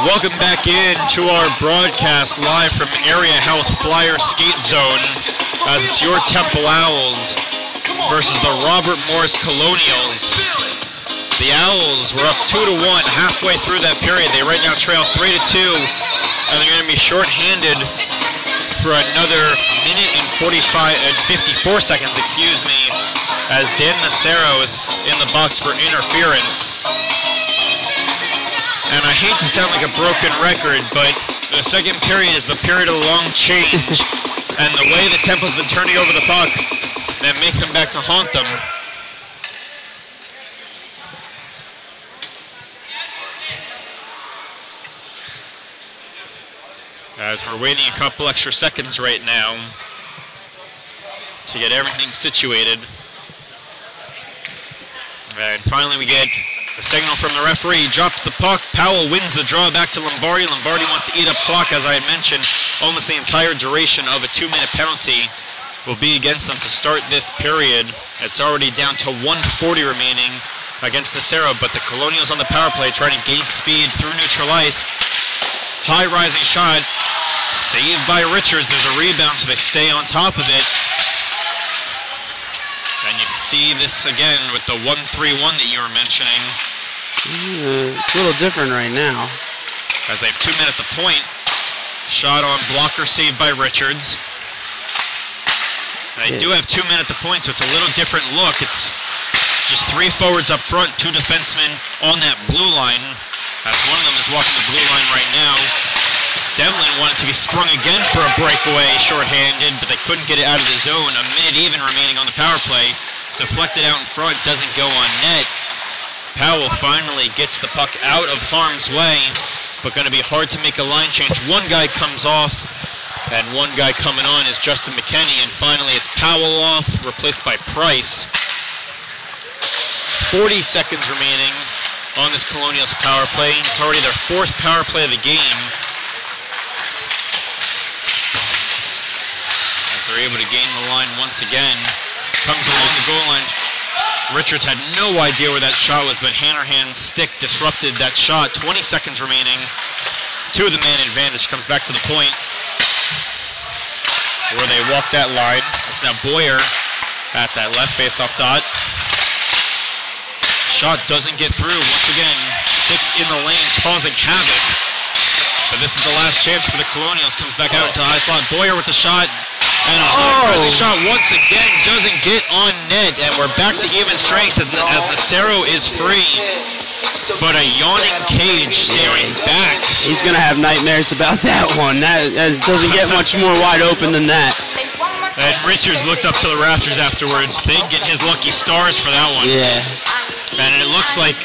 Welcome back in to our broadcast live from Area House Flyer Skate Zone as it's your Temple Owls versus the Robert Morris Colonials. The Owls were up 2-1 halfway through that period. They right now trail 3-2, and they're going to be shorthanded for another minute and 54 seconds, as Dan Nacero is in the box for interference. And I hate to sound like a broken record, but the second period is the period of long change, and the way the Temple's been turning over the puck, that may come back to haunt them. As we're waiting a couple extra seconds right now to get everything situated. And finally we get the signal from the referee. He drops the puck. Powell wins the draw back to Lombardi. Lombardi wants to eat up clock, as I had mentioned. Almost the entire duration of a 2-minute penalty will be against them to start this period. It's already down to 1:40 remaining against Nacero, but the Colonials on the power play trying to gain speed through neutral ice. High rising shot, saved by Richards. There's a rebound, so they stay on top of it. And you see this again with the 1-3-1 that you were mentioning. It's a little different right now. As they have 2 men at the point. Shot on blocker, saved by Richards. They do have 2 men at the point, so it's a little different look. It's just 3 forwards up front, 2 defensemen on that blue line. As one of them is walking the blue line right now. Demlin wanted to be sprung again for a breakaway, shorthanded, but they couldn't get it out of the zone. A minute even remaining on the power play. Deflected out in front, doesn't go on net. Powell finally gets the puck out of harm's way, but going to be hard to make a line change. One guy comes off, and one guy coming on is Justin McKenney, and finally it's Powell off, replaced by Price. 40 seconds remaining on this Colonials power play. It's already their 4th power play of the game. They're able to gain the line once again. Comes along the goal line. Richards had no idea where that shot was, but Hanrahan's stick disrupted that shot. 20 seconds remaining. To the man advantage. Comes back to the point where they walk that line. It's now Boyer at that left face-off dot. Shot doesn't get through. Once again, sticks in the lane, causing havoc. But this is the last chance for the Colonials. Comes back out into high slot. Boyer with the shot. And a high shot once again doesn't get on net, and we're back to even strength as Nacero is free. But a yawning Cage staring back. He's going to have nightmares about that one. That doesn't get much more wide open than that. And Richards looked up to the rafters afterwards, thinking his lucky stars for that one. Yeah. And it looks like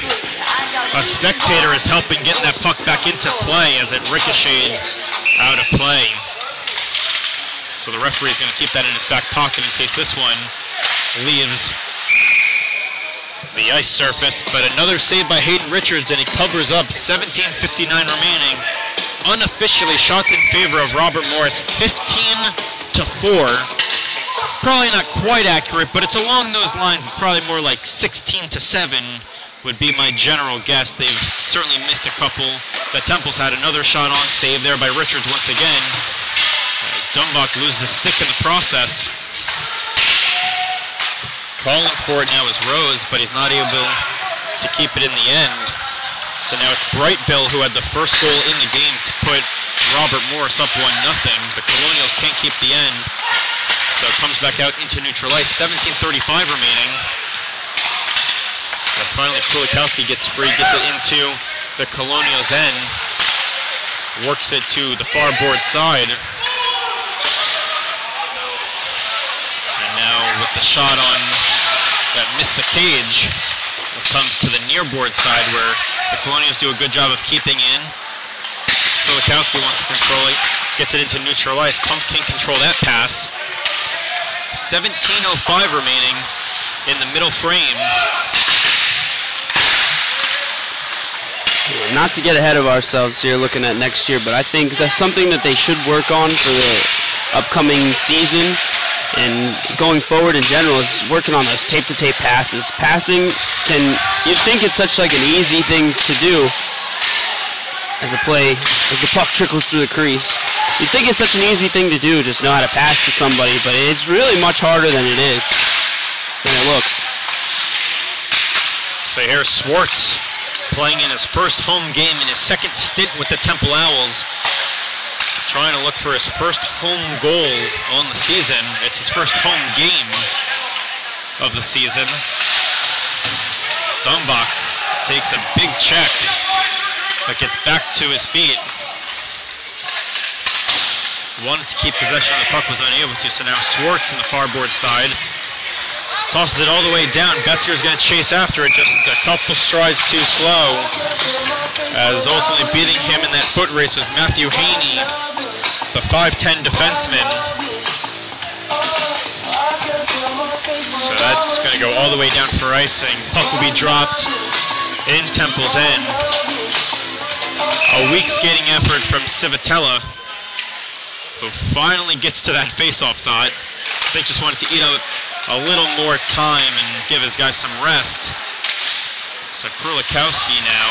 a spectator is helping get that puck back into play as it ricocheted out of play. So the referee is going to keep that in his back pocket in case this one leaves the ice surface. But another save by Hayden Richards, and he covers up. 17:59 remaining. Unofficially, shots in favor of Robert Morris, 15-4. Probably not quite accurate, but it's along those lines. It's probably more like 16-7 would be my general guess. They've certainly missed a couple. The Temples had another shot on, save there by Richards once again. As Dumbach loses a stick in the process. Calling for it now is Rose, but he's not able to keep it in the end. So now it's Bright Bill who had the first goal in the game to put Robert Morris up 1-0. The Colonials can't keep the end. So it comes back out into neutral ice. 17:35 remaining. As finally Kulikowski gets free, gets it into the Colonials' end. Works it to the far board side. Now with the shot on that missed the cage, it comes to the near board side where the Colonials do a good job of keeping in. Kulikowski wants to control it, gets it into neutral ice. Kumpf can't control that pass. 17:05 remaining in the middle frame. Not to get ahead of ourselves here looking at next year, but I think that's something that they should work on for the upcoming season. And going forward in general is working on those tape-to-tape passes. Passing you'd think it's such like an easy thing to do, as the puck trickles through the crease. You'd think it's such an easy thing to do, just know how to pass to somebody, but it's really much harder than it is, than it looks. So here's Swartz playing in his first home game in his second stint with the Temple Owls. Trying to look for his first home goal on the season. It's his first home game of the season. Dumbach takes a big check, but gets back to his feet. Wanted to keep possession of the puck, was unable to, so now Swartz in the far board side. Tosses it all the way down. Betzger's going to chase after it, just a couple strides too slow. As ultimately beating him in that foot race was Matthew Haney, the 5'10 defenseman. So that's going to go all the way down for icing. Puck will be dropped in Temple's end. A weak skating effort from Civitella, who finally gets to that face-off dot. I think just wanted to eat up a little more time and give his guys some rest. So Krulikowski now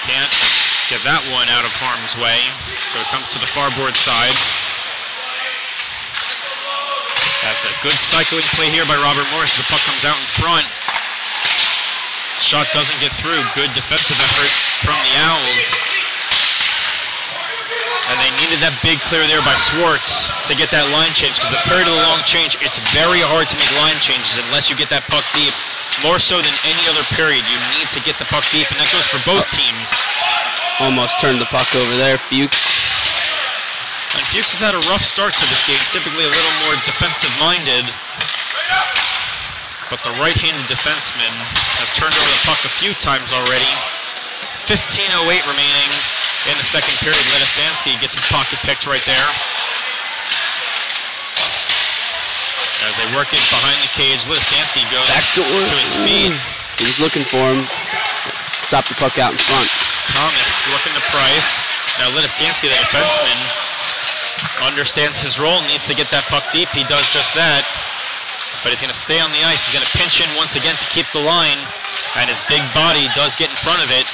can't get that one out of harm's way. So it comes to the far board side. That's a good cycling play here by Robert Morris. The puck comes out in front. Shot doesn't get through. Good defensive effort from the Owls. And they needed that big clear there by Swartz to get that line change, because the period of the long change, it's very hard to make line changes unless you get that puck deep. More so than any other period, you need to get the puck deep, and that goes for both teams. Almost turned the puck over there, Fuchs. And Fuchs has had a rough start to this game, typically a little more defensive-minded. But the right-handed defenseman has turned over the puck a few times already. 15:08 remaining in the second period. Ledistansky gets his pocket picked right there. As they work it behind the cage, Ledistansky goes to his feet. He was looking for him. Stop the puck out in front. Thomas looking to Price. Now Ledistansky, the defenseman, understands his role, needs to get that puck deep. He does just that. But he's going to stay on the ice. He's going to pinch in once again to keep the line. And his big body does get in front of it.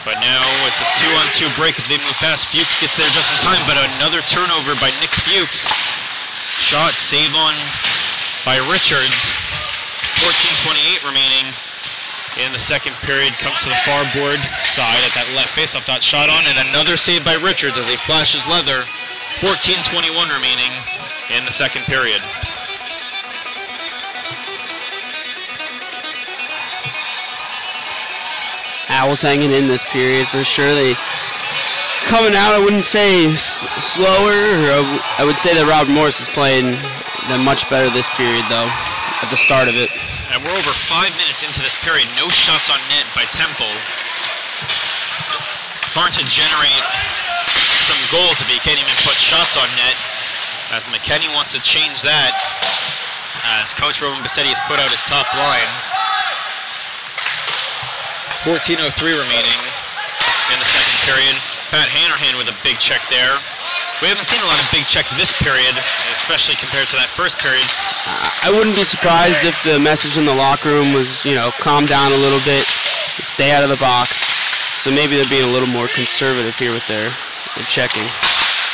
But now it's a 2-on-2 break if they move fast. Fuchs gets there just in time, but another turnover by Nick Fuchs. Shot, save on by Richards. 14:28 remaining in the second period. Comes to the far board side at that left faceoff dot. Shot on, and another save by Richards as he flashes leather. 14:21 remaining in the second period. Owls hanging in this period for sure. They coming out, I wouldn't say slower, or I would say that Robert Morris is playing them much better this period though, at the start of it. And we're over 5 minutes into this period. No shots on net by Temple. Hard to generate some goals if he can't even put shots on net, as McKenney wants to change that, as Coach Roman Bassetti has put out his top line. 14:03 remaining in the second period. Pat Hanrahan with a big check there. We haven't seen a lot of big checks this period, especially compared to that first period. I wouldn't be surprised if the message in the locker room was, calm down a little bit, stay out of the box. So maybe they're being a little more conservative here with their checking.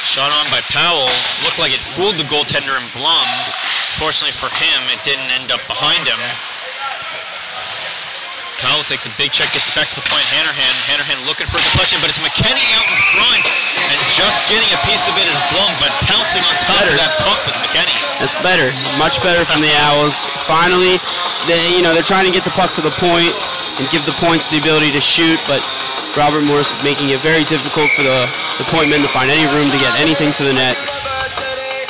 Shot on by Powell. Looked like it fooled the goaltender in Blum. Fortunately for him, it didn't end up behind him. Powell takes a big check, gets it back to the point. Hanrahan looking for a deflection, but it's McKenney out in front, and just getting a piece of it is Blum, but pouncing on top of that puck with McKenney. That's better, much better from the Owls. Finally, they're trying to get the puck to the point and give the points the ability to shoot, but Robert Morris making it very difficult for the point men to find any room to get anything to the net.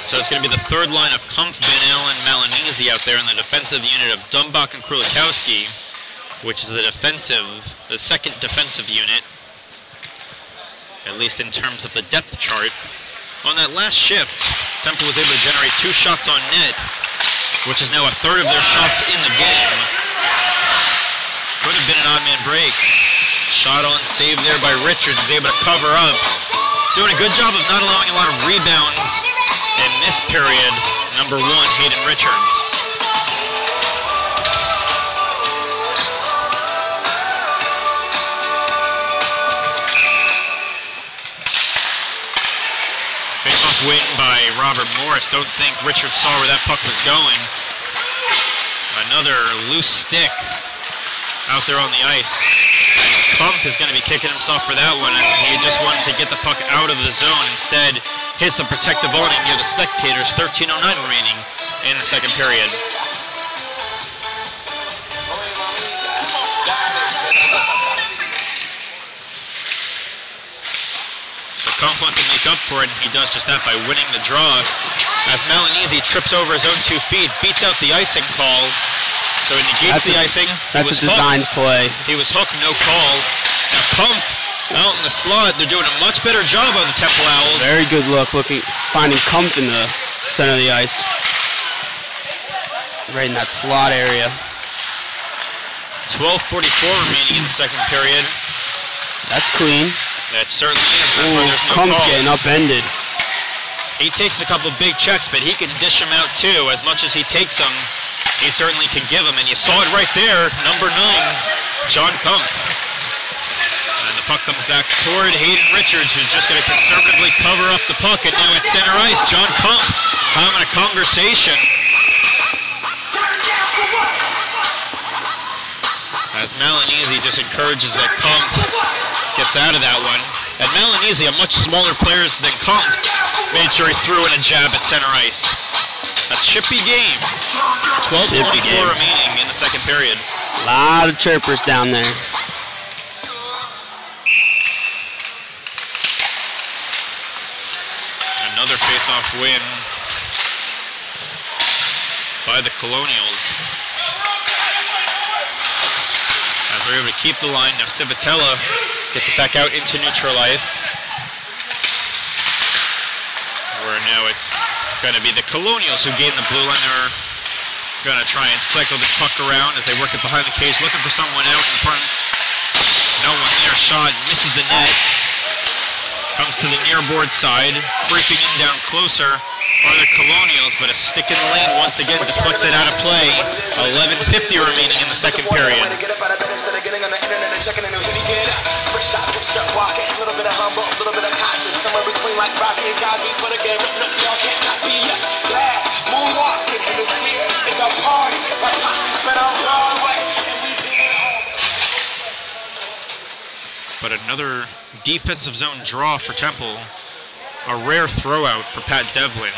So it's going to be the third line of Kumpf, Van Allen, Malinese out there in the defensive unit of Dumbach and Krulikowski, which is the second defensive unit, at least in terms of the depth chart. On that last shift, Temple was able to generate 2 shots on net, which is now a third of their shots in the game. Could have been an odd man break. Shot on, save there by Richards, is able to cover up. Doing a good job of not allowing a lot of rebounds in this period. Number 1, Hayden Richards. face-off win by Robert Morris. Don't think Richards saw where that puck was going. Another loose stick out there on the ice. Kumpf is going to be kicking himself for that one, as he just wanted to get the puck out of the zone. Instead, hits the protective awning near the spectators. 13:09 remaining in the second period. So Kumpf wants to make up for it, and he does just that by winning the draw. As Malinese trips over his own 2 feet, beats out the icing call. So it negates the icing. That's a designed play. He was hooked, no call. Now Kumpf out in the slot. They're doing a much better job on the Temple Owls. Very good look, finding Kumpf in the center of the ice. Right in that slot area. 12:44 remaining in the second period. That's clean. That certainly is. That's why there's no Kumpf call. getting upended. He takes a couple big checks, but he can dish them out too. As much as he takes them, he certainly can give them. And you saw it right there, number 9, John Kumpf. And the puck comes back toward Hayden Richards, who's just going to conservatively cover up the puck. And now at center ice, John Kumpf having a conversation. As Malinese just encourages that Kumpf gets out of that one. And Malinese, a much smaller player than Kumpf, made sure he threw in a jab at center ice. A chippy game. 12:24 remaining in the second period. A lot of chirpers down there. Another face-off win by the Colonials. As they're able to keep the line. Now Civitella gets it back out into neutral ice. Where now it's going to be the Colonials who gain the blue line. They're going to try and cycle this puck around as they work it behind the cage, looking for someone out in front. No one there. Shot misses the net. Comes to the near board side. Creeping in down closer are the Colonials, but a stick in the lane once again deflects it out of play. 11:50 remaining in the second period. But another defensive zone draw for Temple. A rare throw-out for Pat Devlin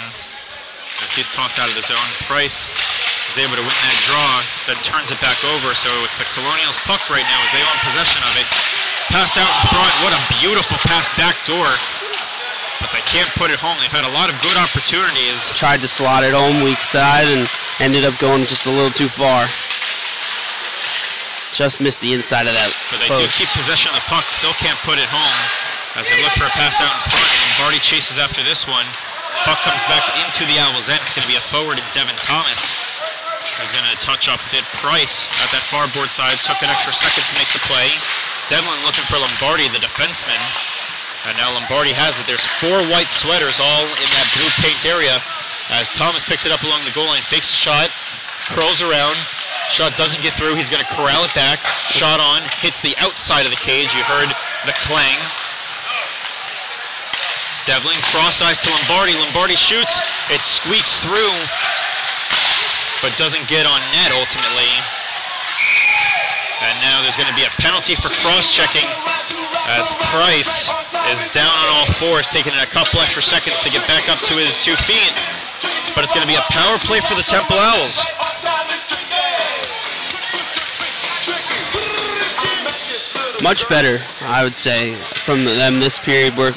as he's tossed out of the zone. Price is able to win that draw, then turns it back over. So it's the Colonials' puck right now as they own possession of it. Pass out in front. What a beautiful pass back door. But they can't put it home. They've had a lot of good opportunities. Tried to slot it home weak side and ended up going just a little too far. Just missed the inside of that But they post. do keep possession of the puck. Still can't put it home as they look for a pass out in front. Lombardi chases after this one. Puck comes back into the Owls' end. It's going to be a forward in Devin Thomas, who's going to touch up Did Price at that far board side. Took an extra second to make the play. Devlin looking for Lombardi, the defenseman. And now Lombardi has it. There's 4 white sweaters all in that blue paint area as Thomas picks it up along the goal line, fakes a shot, curls around. Shot doesn't get through. He's going to corral it back. Shot on, hits the outside of the cage. You heard the clang. Devlin cross ice to Lombardi. Lombardi shoots. It squeaks through, but doesn't get on net ultimately. And now there's going to be a penalty for cross-checking as Price is down on all fours, taking a couple extra seconds to get back up to his 2 feet. But it's going to be a power play for the Temple Owls. Much better, I would say, from them this period where,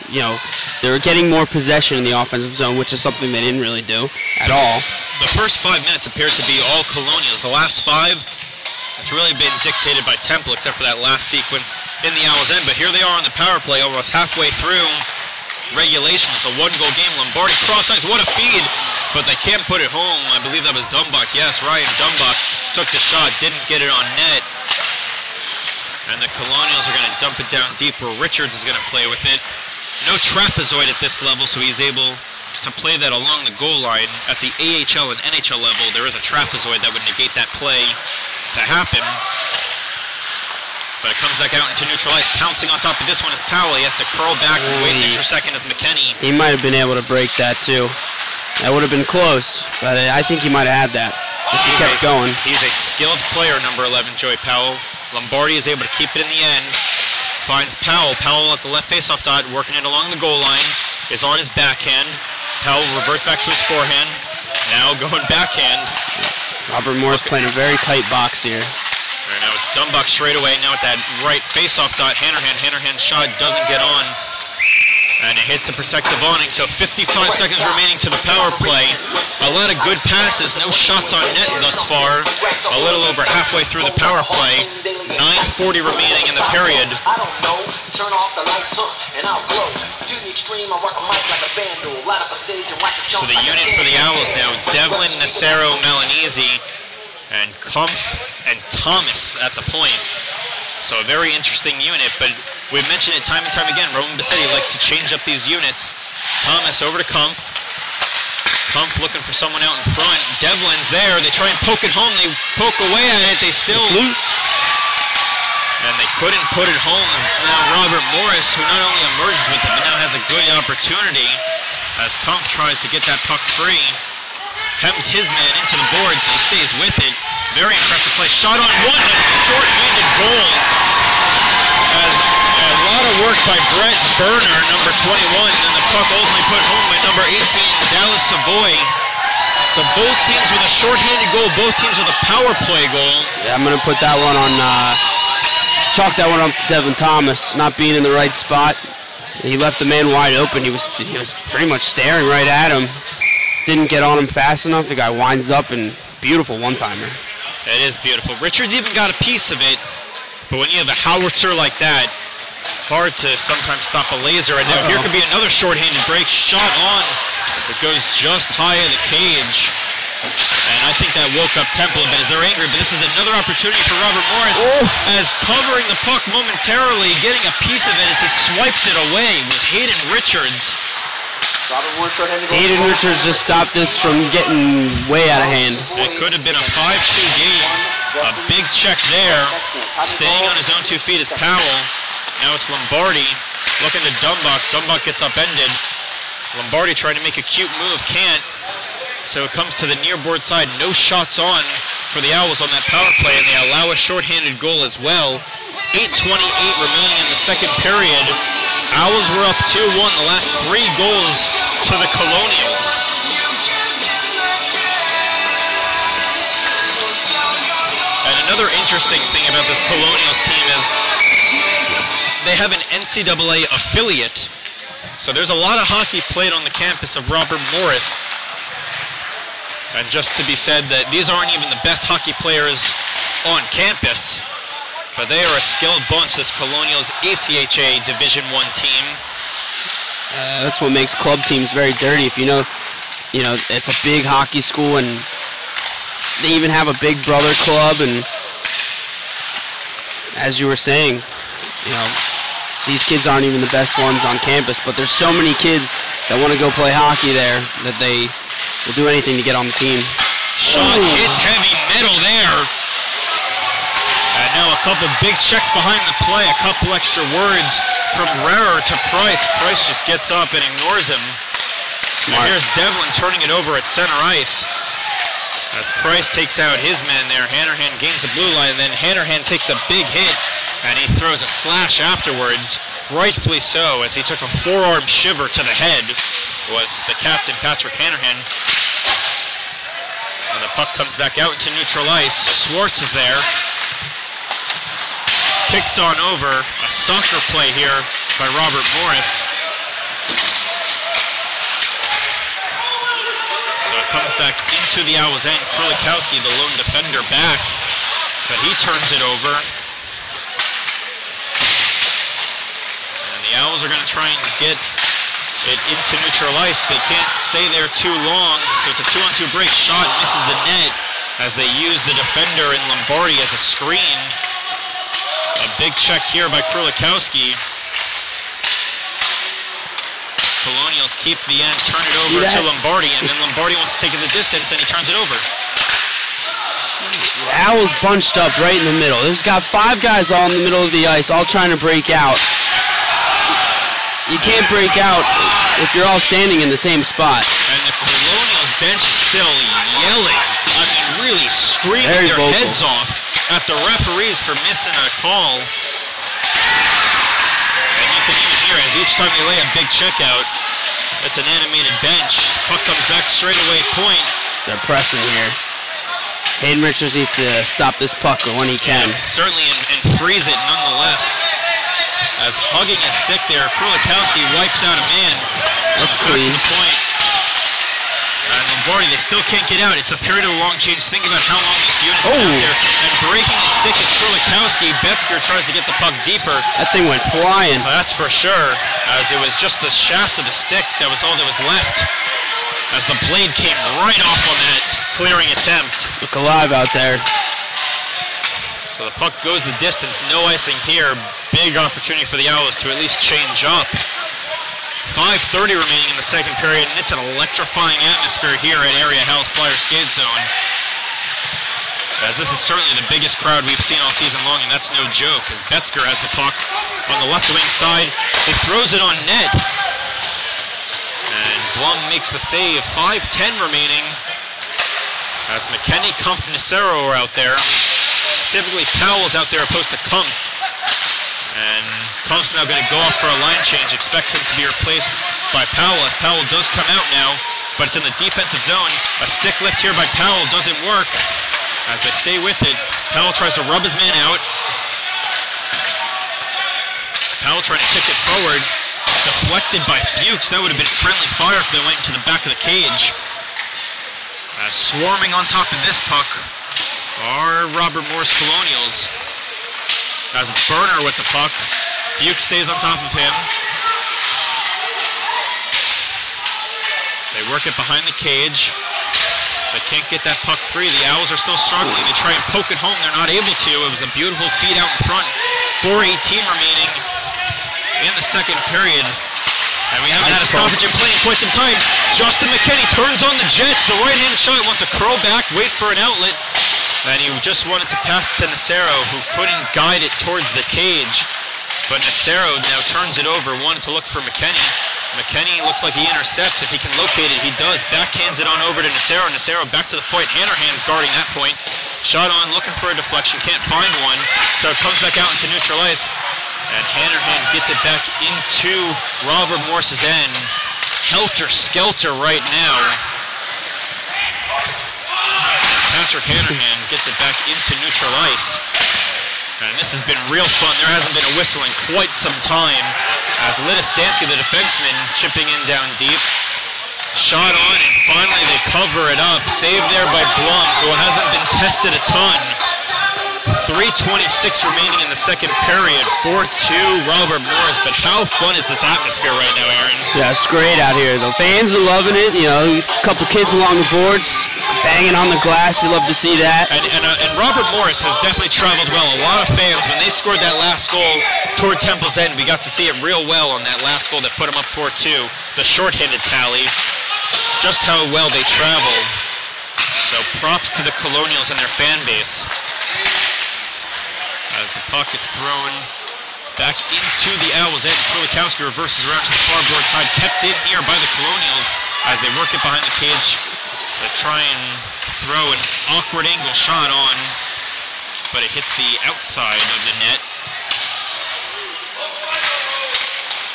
they were getting more possession in the offensive zone, which is something they didn't really do at all. The first 5 minutes appeared to be all Colonials. The last 5, it's really been dictated by Temple, except for that last sequence in the Owls' end. But here they are on the power play, almost halfway through regulation. It's a 1-goal game. Lombardi cross ice, what a feed! But they can't put it home. I believe that was Dumbach. Yes, Ryan Dumbach took the shot, didn't get it on net. And the Colonials are going to dump it down deep where Richards is going to play with it. No trapezoid at this level, so he's able to play that along the goal line. At the AHL and NHL level, there is a trapezoid that would negate that play to happen. But it comes back out into neutral ice. Pouncing on top of this one is Powell. He has to curl back and wait an extra second as McKenney. He might have been able to break that too. That would have been close, but I think he might have had that if he kept going. He's a skilled player, number 11, Joey Powell. Lombardi is able to keep it in the end. Finds Powell. Powell at the left faceoff dot, working it along the goal line. Is on his backhand. Powell reverts back to his forehand. Now going backhand. Robert Morris playing a very tight box here. And now it's Dumbach straight away. Now at that right faceoff dot, Hannerhan. Hannerhan's shot doesn't get on. And it hits the protective awning, so 55 seconds remaining to the power play. A lot of good passes, no shots on net thus far. A little over halfway through the power play. 9:40 remaining in the period. So the unit for the Owls now is Devlin, Nacero, Malinese, and Kumpf and Thomas at the point. So a very interesting unit, but we've mentioned it time and time again. Roman Bassetti likes to change up these units. Thomas over to Kumpf. Kumpf looking for someone out in front. Devlin's there. They try and poke it home. They poke away at it. They still lose. And they couldn't put it home. And it's now Robert Morris who not only emerges with it, but now has a good opportunity as Kumpf tries to get that puck free. Hems his man into the boards. He stays with it. Very impressive play. Shot on one. A short-handed goal. As a lot of work by Brett Berner, number 21, and the puck ultimately put home by number 18, Dallas Savoy. So both teams with a short-handed goal, both teams with a power play goal. Yeah, I'm going to put that one on, chalk that one up to Devin Thomas, not being in the right spot. He left the man wide open. He was pretty much staring right at him. Didn't get on him fast enough. The guy winds up and beautiful one-timer. It is beautiful. Richards even got a piece of it, but when you have a howitzer like that, hard to sometimes stop a laser. And now here could be another short-handed break. Shot on. It goes just high of the cage. And I think that woke up Temple a bit as they're angry, but this is another opportunity for Robert Morris as covering the puck momentarily, getting a piece of it as he swiped it away was Hayden Richards. Hayden Richards just stopped this from getting way out of hand. It could have been a 5-2 game. A big check there. Staying on his own 2 feet is Powell. Now it's Lombardi looking to Dumbach. Dumbach gets upended. Lombardi trying to make a cute move, can't. So it comes to the near board side. No shots on for the Owls on that power play, and they allow a shorthanded goal as well. 8:28 remaining in the second period. Owls were up 2-1 the last 3 goals to the Colonials. And another interesting thing about this Colonials team is they have an NCAA affiliate. So there's a lot of hockey played on the campus of Robert Morris. And just to be said that these aren't even the best hockey players on campus, but they are a skilled bunch, this Colonials ACHA Division I team. That's what makes club teams very dirty. If you know, it's a big hockey school, and they even have a big brother club. And as you were saying, these kids aren't even the best ones on campus, but there's so many kids that want to go play hockey there that they will do anything to get on the team. Shot hits heavy metal there. And now a couple big checks behind the play, a couple extra words from Rarer to Price. Price just gets up and ignores him. Smart. And here's Devlin turning it over at center ice. As Price takes out his man there, Hannerhan gains the blue line, and then Hannerhan takes a big hit, and he throws a slash afterwards, rightfully so, as he took a forearm shiver to the head, was the captain, Patrick Hannerhan. And the puck comes back out into neutral ice. Swartz is there. Kicked on over. A soccer play here by Robert Morris. So it comes back into the Owls' end. Krulikowski, the lone defender, back. But he turns it over. And the Owls are going to try and get it into neutral ice. They can't stay there too long, so it's a 2-on-2 break. Shot misses the net as they use the defender in Lombardi as a screen. A big check here by Krulikowski. Colonials keep the end, turn it over to Lombardi, and then Lombardi wants to take it the distance, and he turns it over. Owls bunched up right in the middle. There's got 5 guys all in the middle of the ice, all trying to break out. You can't break out if you're all standing in the same spot. And the Colonials bench is still yelling, I mean really screaming Very their vocal. heads off at the referees for missing a call. And you can even hear as each time they lay a big check out, it's an animated bench. Puck comes back straight away, point. They're pressing here. Hayden Richards needs to stop this puck when he can. Yeah, certainly, and freeze it nonetheless. As hugging his stick there, Krulikowski wipes out a man. That's Back to clean. the point. And Lombardi, they still can't get out. It's a period of a long change. Think about how long this unit's been out there. And breaking his stick is Krulikowski. Betzger tries to get the puck deeper. That thing went flying. That's for sure, as it was just the shaft of the stick that was all that was left. As the blade came right off on that clearing attempt. Look alive out there. So the puck goes the distance, no icing here. Big opportunity for the Owls to at least change up. 5:30 remaining in the second period, and it's an electrifying atmosphere here at Area Health Flyer Skate Zone. As this is certainly the biggest crowd we've seen all season long, and that's no joke, as Betzger has the puck on the left wing side. He throws it on net. And Blum makes the save. 5:10 remaining. As McKenny, Kumpf, Nacero are out there. Typically Powell's out there opposed to Kumpf. And Kumpf's now going to go off for a line change. Expect him to be replaced by Powell, as Powell does come out now, but it's in the defensive zone. A stick lift here by Powell doesn't work. As they stay with it, Powell tries to rub his man out. Powell trying to kick it forward. Deflected by Fuchs. That would have been friendly fire if they went into the back of the cage. Swarming on top of this puck are Robert Morris Colonials. As it's Burner with the puck. Fuchs stays on top of him. They work it behind the cage. They can't get that puck free. The Owls are still struggling. They try and poke it home. They're not able to. It was a beautiful feed out in front. 4:18 remaining in the second period. And we haven't had a stoppage in play in quite some time. Justin McKenny turns on the Jets. The right-handed shot wants to curl back, wait for an outlet. And he just wanted to pass to Nacero, who couldn't guide it towards the cage. But Nacero now turns it over, wanted to look for McKenny. McKenny looks like he intercepts. If he can locate it, he does. Backhands it on over to Nacero. Nacero back to the point. Hannerhan's guarding that point. Shot on, looking for a deflection. Can't find one. So it comes back out into neutral ice. And Hannerhan gets it back into Robert Morse's end. Helter-skelter right now. Patrick Hannerhan gets it back into neutral ice. And this has been real fun. There hasn't been a whistle in quite some time. As Litistansky, the defenseman, chipping in down deep. Shot on, and finally they cover it up. Saved there by Blum, who hasn't been tested a ton. 3:26 remaining in the second period. 4-2 Robert Morris. But how fun is this atmosphere right now, Aaron? Yeah, it's great out here. The fans are loving it. You know, a couple kids along the boards banging on the glass. You love to see that. And Robert Morris has definitely traveled well. A lot of fans, when they scored that last goal toward Temple's End, we got to see it real well on that last goal that put them up 4-2. The shorthanded tally. Just how well they traveled. So props to the Colonials and their fan base. As the puck is thrown back into the Owls' end, Krulikowski reverses around to the far board side, kept in here by the Colonials as they work it behind the cage. They try and throw an awkward angle shot on, but it hits the outside of the net.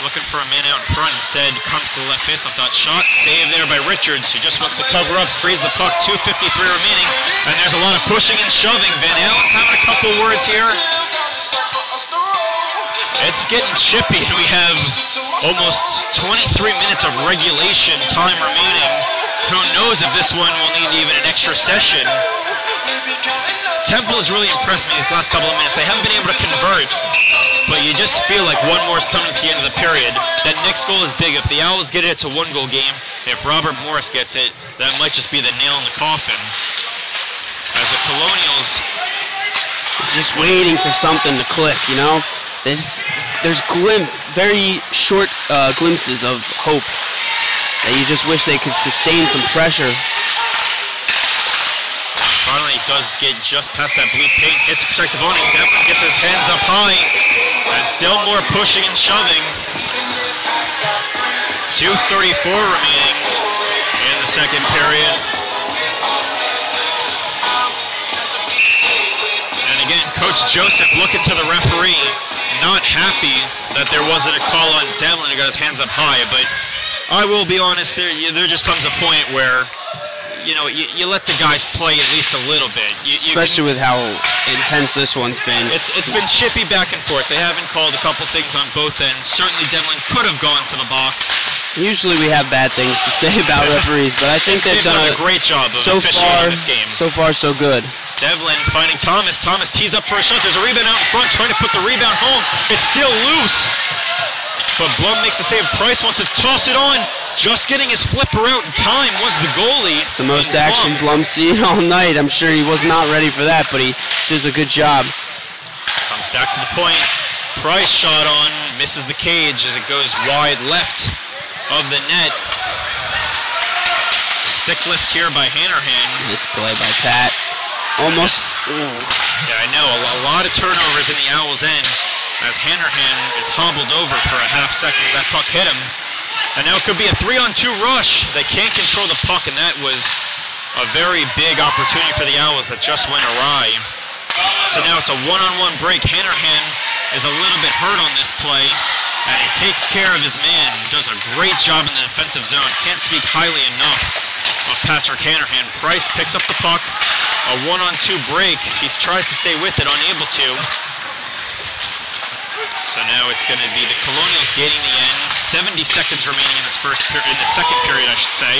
Looking for a man out in front, instead comes to the left faceoff dot. Shot, save there by Richards, who just wants to cover up, frees the puck, 2:53 remaining, and there's a lot of pushing and shoving. Van Allen's having a couple words here. It's getting chippy, and we have almost 23 minutes of regulation time remaining. Who knows if this one will need even an extra session. Temple has really impressed me these last couple of minutes. They haven't been able to convert, but you just feel like one more is coming at the end of the period. That next goal is big. If the Owls get it, it's a one-goal game. If Robert Morris gets it, that might just be the nail in the coffin. As the Colonials... Just waiting for something to click, you know? There's very short glimpses of hope that you just wish they could sustain some pressure. Finally does get just past that blue paint, hits the protective awning. Devlin gets his hands up high, and still more pushing and shoving. 2:34 remaining in the second period. And again, Coach Joseph looking to the referee, not happy that there wasn't a call on Devlin who got his hands up high, but I will be honest, there just comes a point where you let the guys play at least a little bit. Especially with how intense this one's been. It's been chippy back and forth. They haven't called a couple things on both ends. Certainly Devlin could have gone to the box. Usually we have bad things to say about referees, but I think they've done a great job of so officiating this game. So far, so good. Devlin finding Thomas. Thomas tees up for a shot. There's a rebound out in front, trying to put the rebound home. It's still loose. But Blum makes the save. Price wants to toss it on. Just getting his flipper out in time was the goalie. It's the most action Blum's seen all night. I'm sure he was not ready for that, but he does a good job. Comes back to the point. Price shot on, misses the cage as it goes wide left of the net. Stick lift here by Hannerhan. Nice play by Pat. Almost. Yeah, I know. A lot of turnovers in the Owls' end as Hannerhan is hobbled over for a half second as that puck hit him. And now it could be a 3-on-2 rush. They can't control the puck, and that was a very big opportunity for the Owls that just went awry. So now it's a one-on-one break. Hannerhan is a little bit hurt on this play, and he takes care of his man. Does a great job in the defensive zone. Can't speak highly enough of Patrick Hannerhan. Price picks up the puck. A one-on-two break. He tries to stay with it, unable to. So now it's going to be the Colonials gaining the end. 70 seconds remaining in this in the second period, I should say.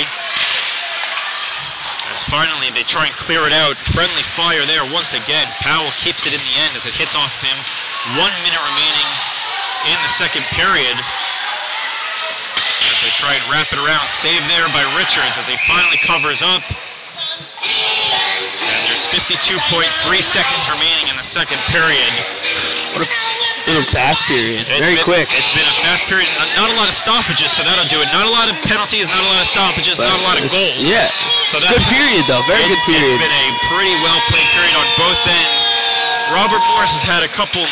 As finally they try and clear it out. Friendly fire there once again. Powell keeps it in the end as it hits off him. 1 minute remaining in the second period. As they try and wrap it around. Save there by Richards as he finally covers up. And there's 52.3 seconds remaining in the second period. What a fast period. Very quick. It's been a fast period. Not a lot of stoppages, so that'll do it. Not a lot of penalties, not a lot of stoppages, not a lot of goals. Yeah. So that's good period, though. Very good period. It's been a pretty well-played period on both ends. Robert Morris has had a couple